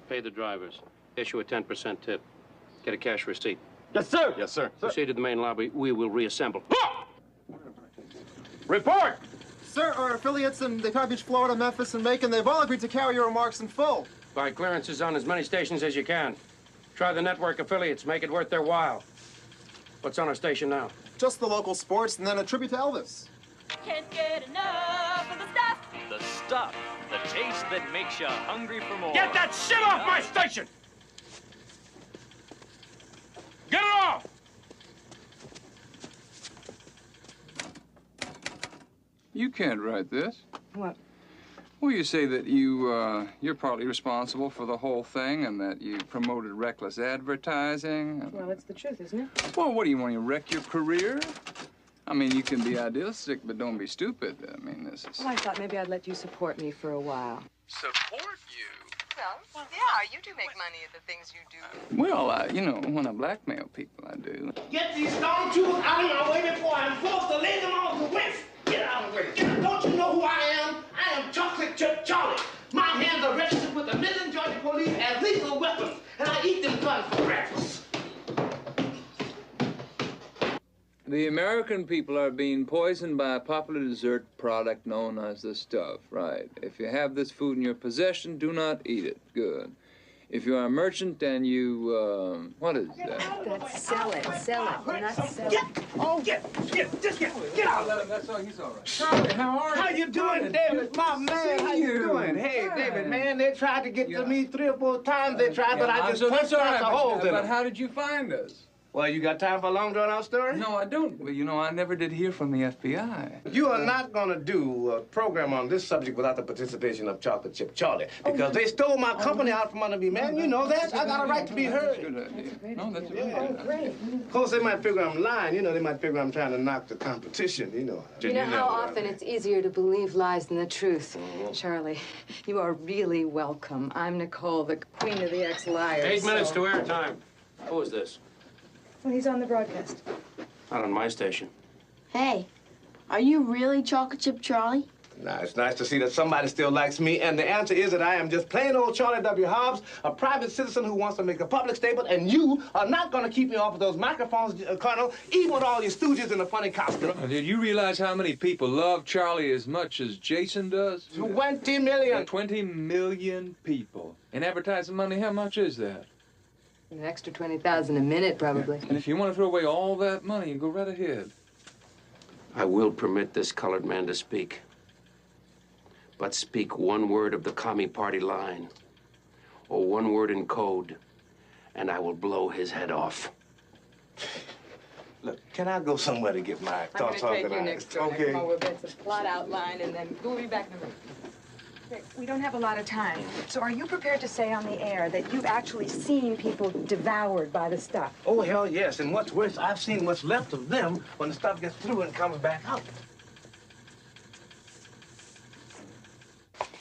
Pay the drivers. Issue a 10% tip. Get a cash receipt.
Yes, sir. Yes, sir.
Proceed to the main lobby. We will reassemble. Report!
Sir, our affiliates in the Palm Beach, Florida, Memphis, and Macon, they've all agreed to carry your remarks in full.
Buy clearances on as many stations as you can. Try the network affiliates. Make it worth their while. What's on our station now?
Just the local sports, and then a tribute to Elvis.
Can't get enough of the stuff. The stuff. The taste that makes you hungry for more.
Get that shit off my station! Get it off!
You can't write this.
What?
Well, you say that you're partly responsible for the whole thing and that you promoted reckless advertising.
Well, it's the truth, isn't it?
Well, what do you want to wreck your career? I mean, you can be idealistic, but don't be stupid. I mean, this is...
Well, I thought maybe I'd let you support me for a while.
Support you?
Well, Yeah, you do make money at the things you do.
Well, you know, when I blackmail people, I do.
Get these stormtroopers out of my way before I'm forced to lay them off the whiff. Get out of the way. Don't you know who I am? I am Chocolate Chip Charlie. My hands are registered with the Midland, Georgia Police as lethal weapons, and I eat them guns for breakfast.
The American people are being poisoned by a popular dessert product known as the stuff, right? If you have this food in your possession, do not eat it. Good. If you are a merchant and you, what is that?
That's sell it. We're not selling.
Get out.
That's all, he's all right.
Charlie,
how are you?
How you doing, David? My man, how you doing? Hey, David, man, they tried to get to me 3 or 4 times. They tried, but I just punched out the holes in
But
them.
how did you find us?
Well, you got time for a long drawn-out story?
No, I don't. Well, you know, I never did hear from the FBI.
You are not going to do a program on this subject without the participation of Chocolate Chip Charlie, because they stole my company out from under me, man. You know that. I got a right to be heard.
That's a good idea. No, that's a good idea.
Of course, they might figure I'm lying. You know, they might figure I'm trying to knock the competition, you know.
You know how often it's easier to believe lies than the truth. Charlie, you are really welcome. I'm Nicole, the queen of the ex-liars.
8 minutes to airtime. Who is this?
Well, he's on the broadcast.
Not on my station.
Hey, are you really Chocolate Chip Charlie?
Now, it's nice to see that somebody still likes me, and the answer is that I am just plain old Charlie W. Hobbs, a private citizen who wants to make a public statement, and you are not going to keep me off of those microphones, Colonel, even with all your stooges in a funny costume.
Did you realize how many people love Charlie as much as Jason does?
20 million.
20 million people. In advertising money, how much is that?
An extra 20,000 a minute, probably.
And if you want to throw away all that money, you go right ahead.
I will permit this colored man to speak. But speak one word of the Commie Party line, or one word in code, and I will blow his head off.
Look, can I go somewhere to get my thoughts organized?
I'm going to take you next door.
Okay.
Come on, we'll get some plot outline, and then we'll be back in the room.
We don't have a lot of time. So are you prepared to say on the air that you've actually seen people devoured by the stuff?
Oh, hell yes. And what's worse, I've seen what's left of them when the stuff gets through and comes back out.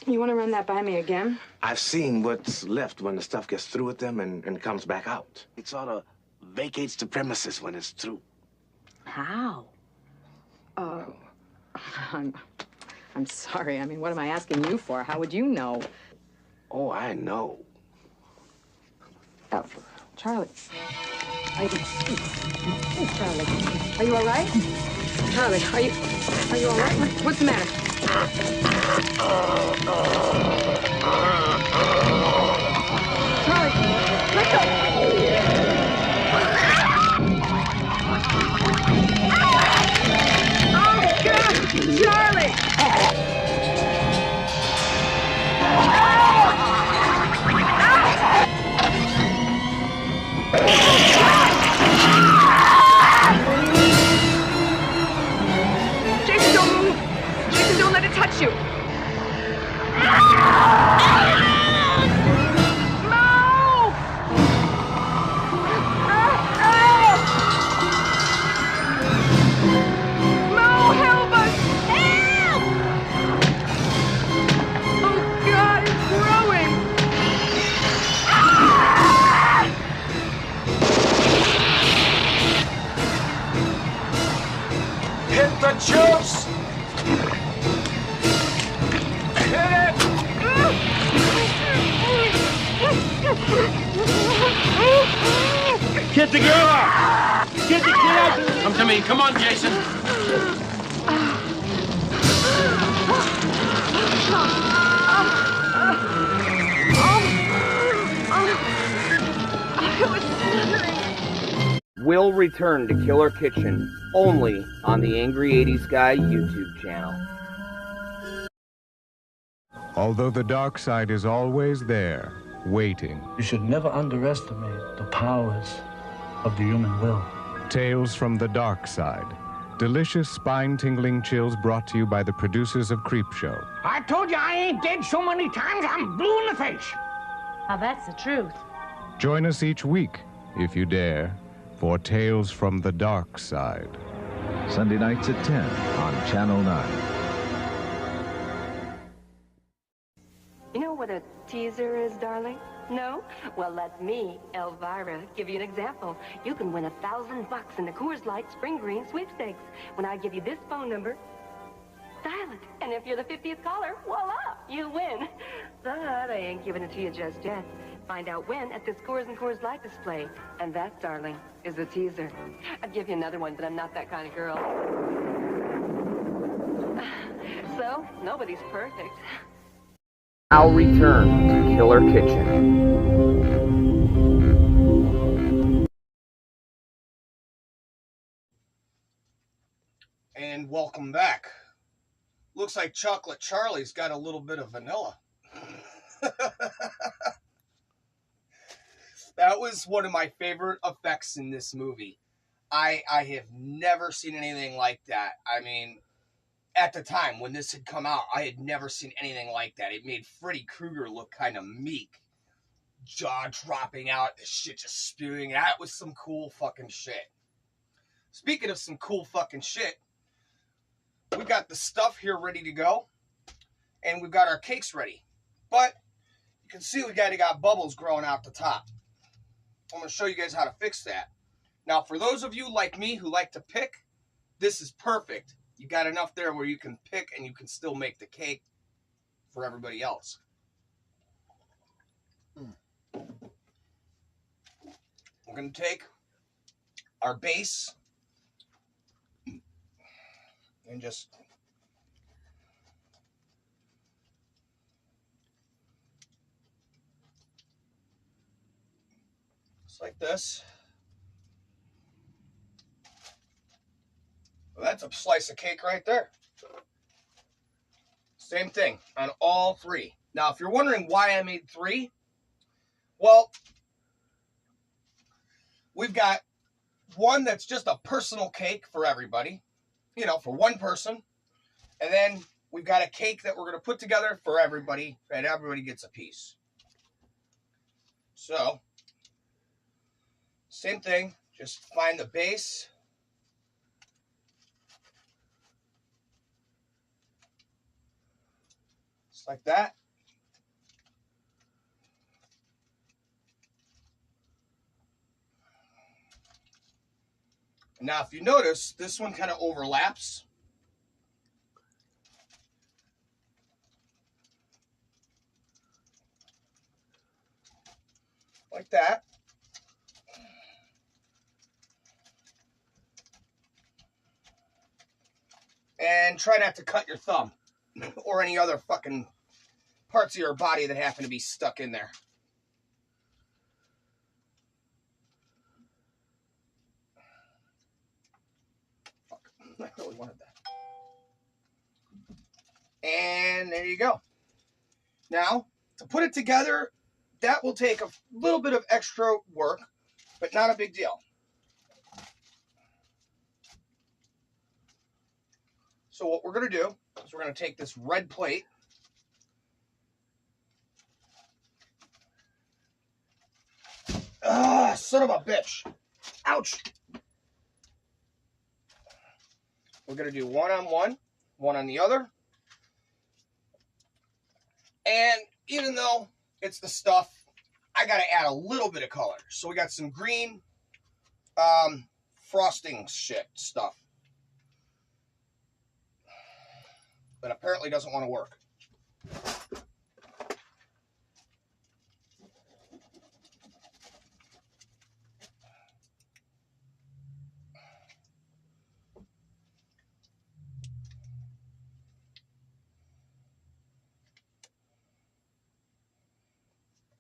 You want to run that by me again?
I've seen what's left when the stuff gets through with them and comes back out. It sort of vacates the premises when it's through.
How? I'm sorry. I mean, what am I asking you for? How would you know?
Oh, I know.
Oh, Charlie. Charlie, are you all right? Charlie, are you all right? What's the matter? Charlie, let go! Oh, God! Charlie! Jason, don't move! Jason, don't let it touch you!
The juice! Hit it!
Get the girl out! Get out! Come to me. Come on, Jason.
Will return to Killer Kitchen only on the Angry 80s Guy YouTube channel.
Although the dark side is always there, waiting.
You should never underestimate the powers of the human will.
Tales from the Dark Side. Delicious, spine-tingling chills brought to you by the producers of Creepshow.
I told you I ain't dead so many times I'm blue in the face.
Now that's the truth.
Join us each week, if you dare, for Tales from the Dark Side.
Sunday nights at 10 on Channel 9.
You know what a
teaser is, darling? No? Well, let me, Elvira, give you an example. You can win $1,000 in the Coors Light Spring Green sweepstakes. When I give you this phone number, dial it. And if you're the 50th caller, voila, you win. But I ain't giving it to you just yet. Find out when at this Coors and Coors Light display. And that, darling, is the teaser. I'd give you another one, but I'm not that kind of girl. So, nobody's perfect.
Now return to Killer Kitchen.
And welcome back. Looks like Chocolate Charlie's got a little bit of vanilla. That was one of my favorite effects in this movie. I have never seen anything like that. I mean, at the time when this had come out, I had never seen anything like that. It made Freddy Krueger look kind of meek. Jaw dropping out, this shit just spewing. That was some cool fucking shit. Speaking of some cool fucking shit, we got the stuff here ready to go. And we've got our cakes ready. But you can see we got bubbles growing out the top. I'm going to show you guys how to fix that. Now, for those of you like me who like to pick, this is perfect. You got enough there where you can pick and you can still make the cake for everybody else. We're going to take our base and just like this. Well, that's a slice of cake right there. Same thing on all three. Now, if you're wondering why I made 3, well, we've got one that's just a personal cake for everybody, you know, for one person. And then we've got a cake that we're going to put together for everybody, and everybody gets a piece. So, same thing, just find the base. Just like that. Now, if you notice, this one kind of overlaps. Like that. And try not to cut your thumb or any other fucking parts of your body that happen to be stuck in there. Fuck, I really wanted that. And there you go. Now, to put it together, that will take a little bit of extra work, but not a big deal. So what we're going to do is we're going to take this red plate. Ah, son of a bitch. Ouch. We're going to do one on one, one on the other. And even though it's the stuff, I got to add a little bit of color. So we got some green frosting shit stuff. But apparently doesn't want to work.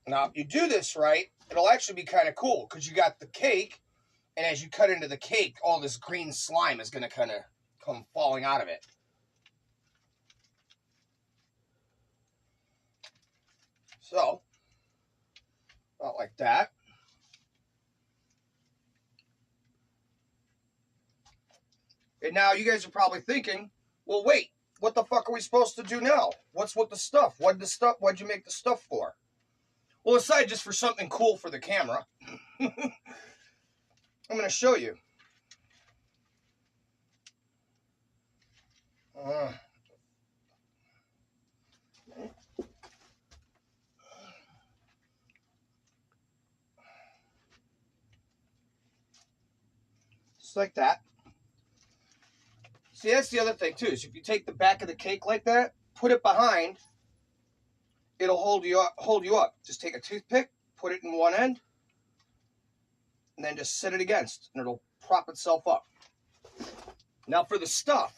Now, if you do this right, it'll actually be kind of cool because you got the cake, and as you cut into the cake, all this green slime is going to kind of come falling out of it. So, about like that. And now you guys are probably thinking, well, wait, what the fuck are we supposed to do now? What's with the stuff? What'd you make the stuff for? Well, aside just for something cool for the camera, I'm going to show you. Just like that. See, that's the other thing, too, is if you take the back of the cake like that, put it behind, it'll hold you up. Just take a toothpick, put it in one end, and then just set it against, and it'll prop itself up. Now for the stuff,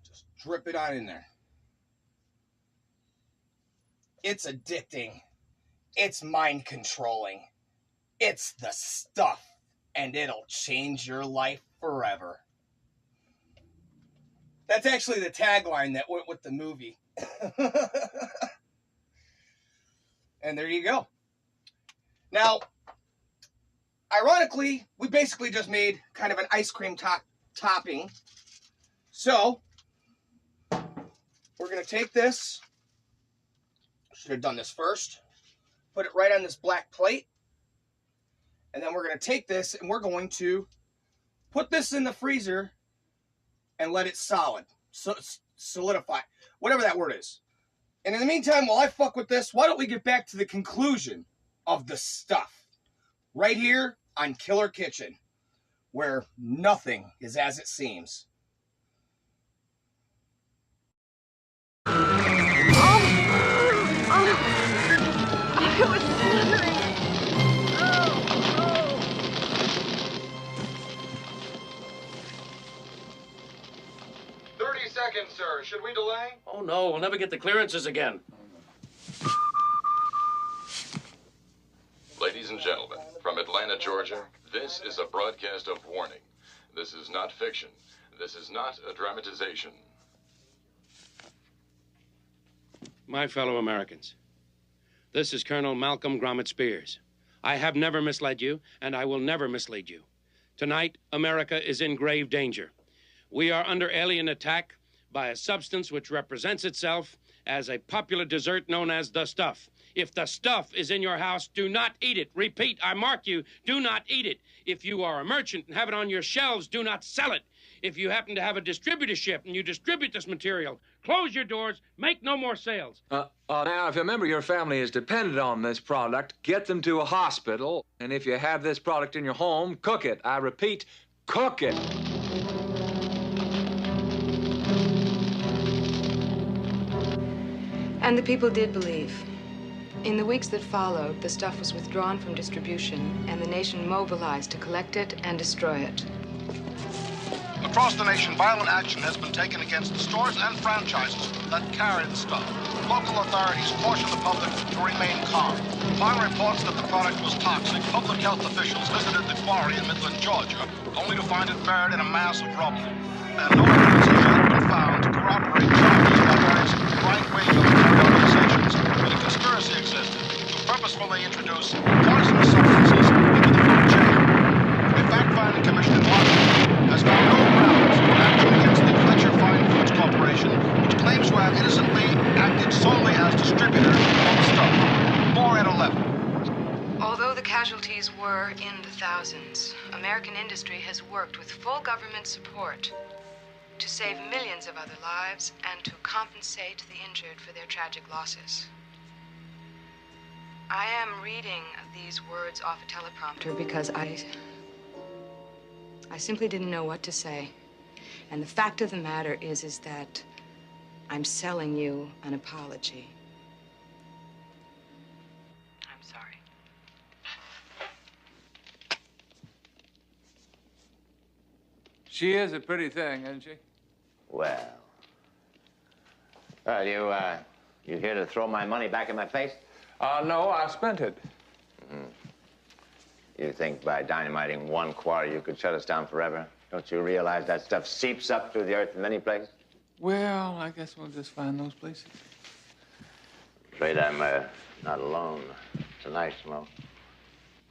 just drip it on in there. It's addicting. It's mind-controlling. It's the stuff, and it'll change your life forever. That's actually the tagline that went with the movie. And there you go. Now, ironically, we basically just made kind of an ice cream topping. So, we're going to take this. Should have done this first. Put it right on this black plate. And then we're going to take this and we're going to put this in the freezer and let it solidify. Whatever that word is. And in the meantime, while I fuck with this, why don't we get back to the conclusion of the stuff. Right here on Killer Kitchen, where nothing is as it seems.
It was slithering.
30 seconds, sir. Should we delay?
Oh, no, we'll never get the clearances again.
Ladies and gentlemen, from Atlanta, Georgia, this is a broadcast of warning. This is not fiction. This is not a dramatization.
My fellow Americans, this is Colonel Malcolm Gromit Spears. I have never misled you, and I will never mislead you. Tonight, America is in grave danger. We are under alien attack by a substance which represents itself as a popular dessert known as the stuff. If the stuff is in your house, do not eat it. Repeat, I mark you, do not eat it. If you are a merchant and have it on your shelves, do not sell it. If you happen to have a distributorship and you distribute this material, close your doors, make no more sales.
Now, if a member of your family is dependent on this product, get them to a hospital. And if you have this product in your home, cook it. I repeat, cook it.
And the people did believe. In the weeks that followed, the stuff was withdrawn from distribution, and the nation mobilized to collect it and destroy it.
Across the nation, violent action has been taken against the stores and franchises that carry the stuff. Local authorities caution the public to remain calm. Upon reports that the product was toxic, public health officials visited the quarry in Midland, Georgia, only to find it buried in a mass of rubble. And no evidence has yet been found to corroborate charges by various right-wing military organizations that a conspiracy existed to purposefully introduce poisonous substances into the food chain. A fact-finding commission in Washington has found no grounds for action against the Fletcher Fine Foods Corporation, which claims to have innocently acted solely as distributor of the stuff. More at 11.
Although the casualties were in the thousands, American industry has worked with full government support to save millions of other lives and to compensate the injured for their tragic losses. I am reading these words off a teleprompter because I simply didn't know what to say. And the fact of the matter is that I'm selling you an apology. I'm sorry.
She is a pretty thing, isn't she?
Well, you here to throw my money back in my face?
No, I spent it.
You think by dynamiting one quarry you could shut us down forever? Don't you realize that stuff seeps up through the earth in many places?
Well, I guess we'll just find those places.
Afraid I'm not alone tonight, Smoke.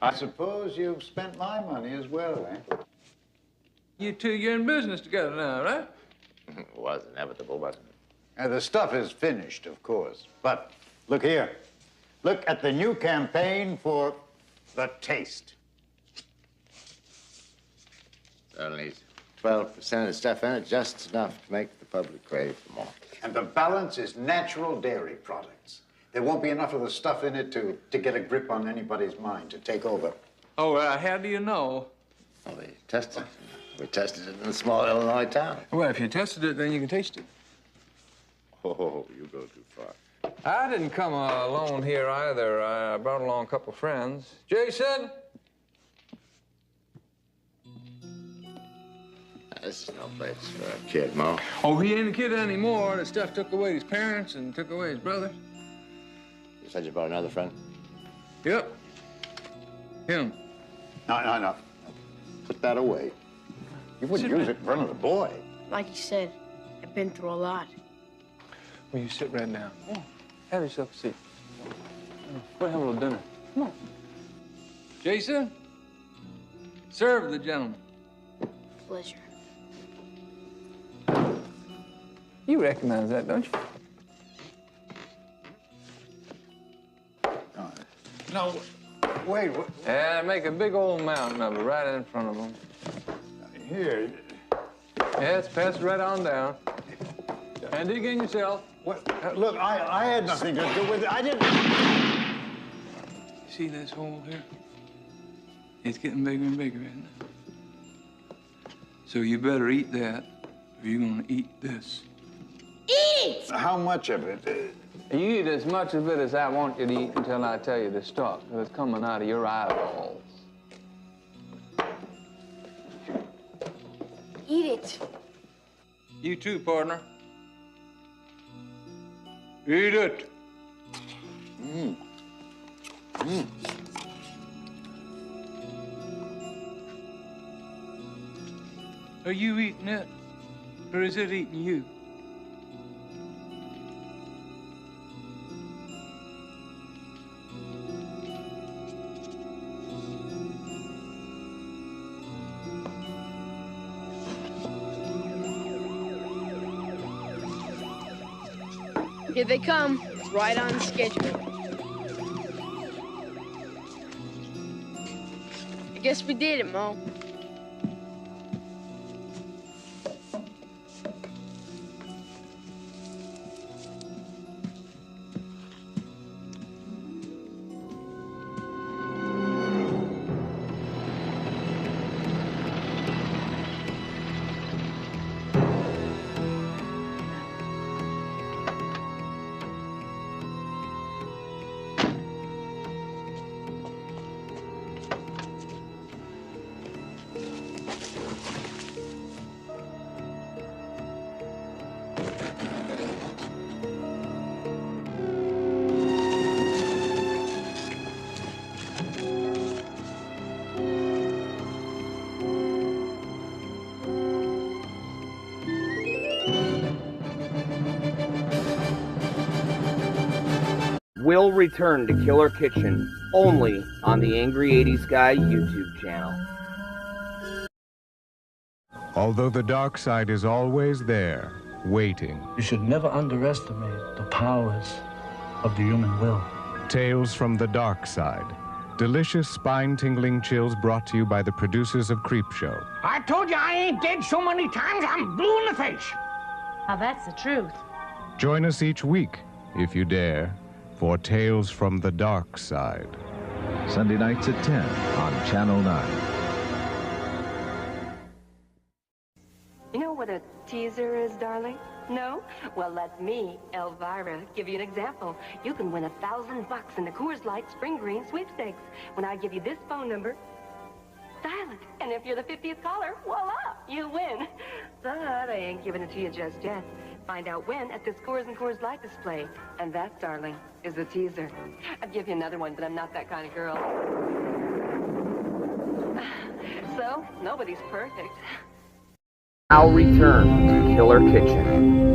I suppose you've spent my money as well, eh?
You two, you're in business together now, right?
It was inevitable, wasn't it?
The stuff is finished, of course. But look here. Look at the new campaign for the taste.
Only 12% of stuff in it, just enough to make the public crave for more.
And the balance is natural dairy products. There won't be enough of the stuff in it to get a grip on anybody's mind, to take over.
Oh, how do you know?
Well, they tested it. We tested it in a small Illinois town.
Well, if you tested it, then you can taste it.
Oh, you go too far.
I didn't come alone here either. I brought along a couple friends. Jason?
This is no place for a kid, Mo.
Oh, he ain't a kid anymore. The stuff took away his parents and took away his brother.
You said you brought another friend?
Yep. Him.
No. Put that away. You wouldn't use it in front of the boy.
Like you said, I've been through a lot.
Will you sit right down? Come on. Have yourself a seat. We'll have a little dinner. Come on. Jason, serve the gentleman.
Pleasure.
You recognize that, don't you?
No, wait.
Yeah, make a big old mountain of it right in front of them.
Here.
Yes, pass it right on down. And dig in yourself.
What? Look, I had nothing to do with it. I didn't.
See this hole here? It's getting bigger and bigger, isn't it? So you better eat that, or you're gonna eat this.
Eat! How much of it?
You eat as much of it as I want you to eat until I tell you to stop, because it's coming out of your eyeballs.
Eat it.
You too, partner. Eat it.
Mmm.
Are you eating it, or is it eating you?
Here they come, right on schedule. I guess we did it, Mo.
Will return to Killer Kitchen only on the Angry 80s Guy YouTube channel.
Although the dark side is always there, waiting.
You should never underestimate the powers of the human will.
Tales from the dark side. Delicious spine-tingling chills brought to you by the producers of Creepshow.
I told you I ain't dead so many times I'm blue in the face.
Now that's the truth.
Join us each week, if you dare, for Tales from the Dark Side.
Sunday nights at 10 on Channel 9.
You know what a teaser is, darling? No? Well, let me, Elvira, give you an example. You can win $1,000 in the Coors Light Spring Green sweepstakes. When I give you this phone number, dial it. And if you're the 50th caller, voila, you win. But I ain't giving it to you just yet. Find out when at this Coors and Coors Light display. And that, darling, is the teaser. I'd give you another one, but I'm not that kind of girl. So, nobody's perfect.
Now return to Killer Kitchen.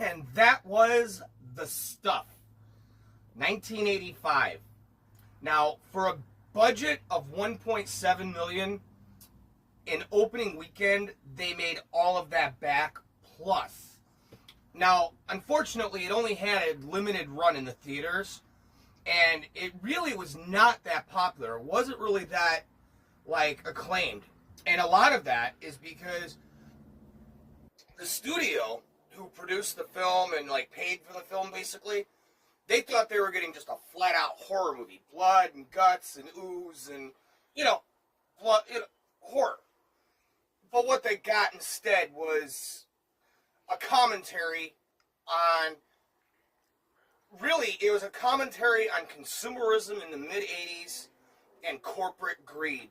And that was The Stuff, 1985. Now, for a budget of $1.7 million, in opening weekend, they made all of that back plus. Now, unfortunately, it only had a limited run in the theaters, and it really was not that popular. It wasn't really that, acclaimed. And a lot of that is because the studio who produced the film and, paid for the film, basically, They thought they were getting just a flat-out horror movie. Blood and guts and ooze and, blood, horror. But what they got instead was a commentary on, really, it was a commentary on consumerism in the mid-'80s and corporate greed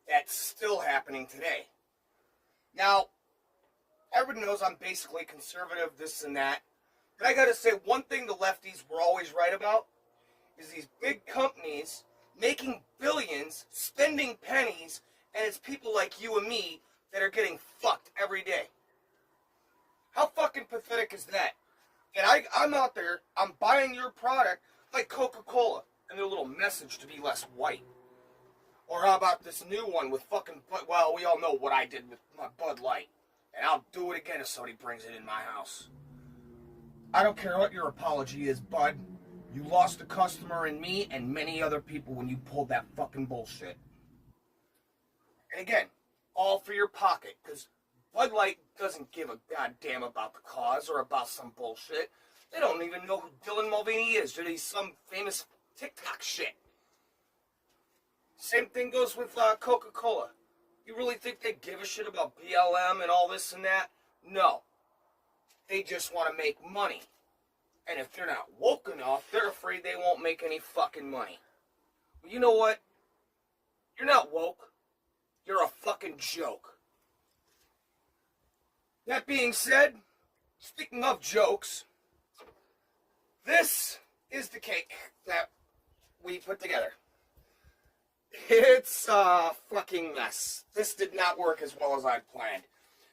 that's still happening today. Now, everybody knows I'm basically conservative, this and that. But I gotta say, one thing the lefties were always right about is these big companies making billions, spending pennies, and it's people like you and me that are getting fucked every day. How fucking pathetic is that? And I'm out there, I'm buying your product like Coca-Cola and their little message to be less white. Or how about this new one with fucking, well, we all know what I did with my Bud Light. And I'll do it again if somebody brings it in my house. I don't care what your apology is, bud. You lost a customer in me and many other people when you pulled that fucking bullshit. And again, all for your pocket, because Bud Light doesn't give a goddamn about the cause or about some bullshit. They don't even know who Dylan Mulvaney is. Or he's some famous TikTok shit. Same thing goes with Coca-Cola. You really think they give a shit about BLM and all this and that? No. They just want to make money. And if they're not woke enough, they're afraid they won't make any fucking money. Well, you know what? You're not woke. You're a fucking joke. That being said, speaking of jokes, this is the cake that we put together. It's a fucking mess. This did not work as well as I'd planned.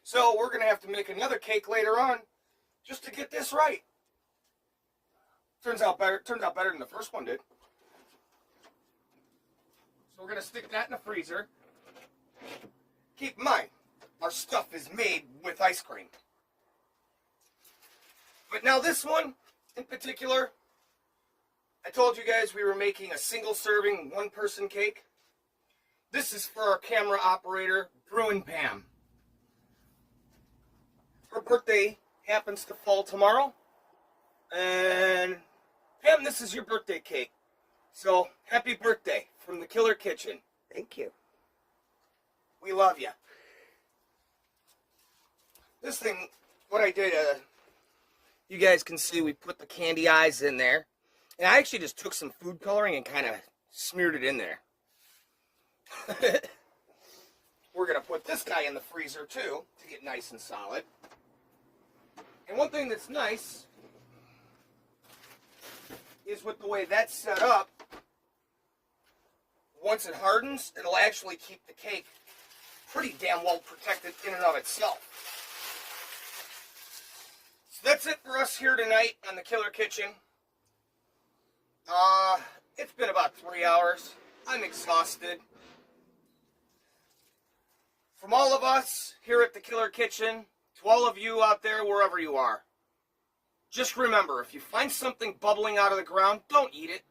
So we're going to have to make another cake later on just to get this right. Turns out better than the first one did. So we're going to stick that in the freezer. Keep in mind, our stuff is made with ice cream. But now this one, in particular, I told you guys we were making a single-serving, one-person cake. This is for our camera operator, Bruin Pam. Her birthday happens to fall tomorrow. And, Pam, this is your birthday cake. So, happy birthday from the Killer Kitchen.
Thank you.
We love you. This thing, what I did, you guys can see we put the candy eyes in there. And I actually just took some food coloring and kind of smeared it in there. We're going to put this guy in the freezer too to get nice and solid. And one thing that's nice is with the way that's set up, once it hardens, it'll actually keep the cake pretty damn well protected in and of itself. So that's it for us here tonight on the Killer Kitchen. It's been about 3 hours. I'm exhausted. From all of us here at the Killer Kitchen, to all of you out there, wherever you are, just remember, if you find something bubbling out of the ground, don't eat it.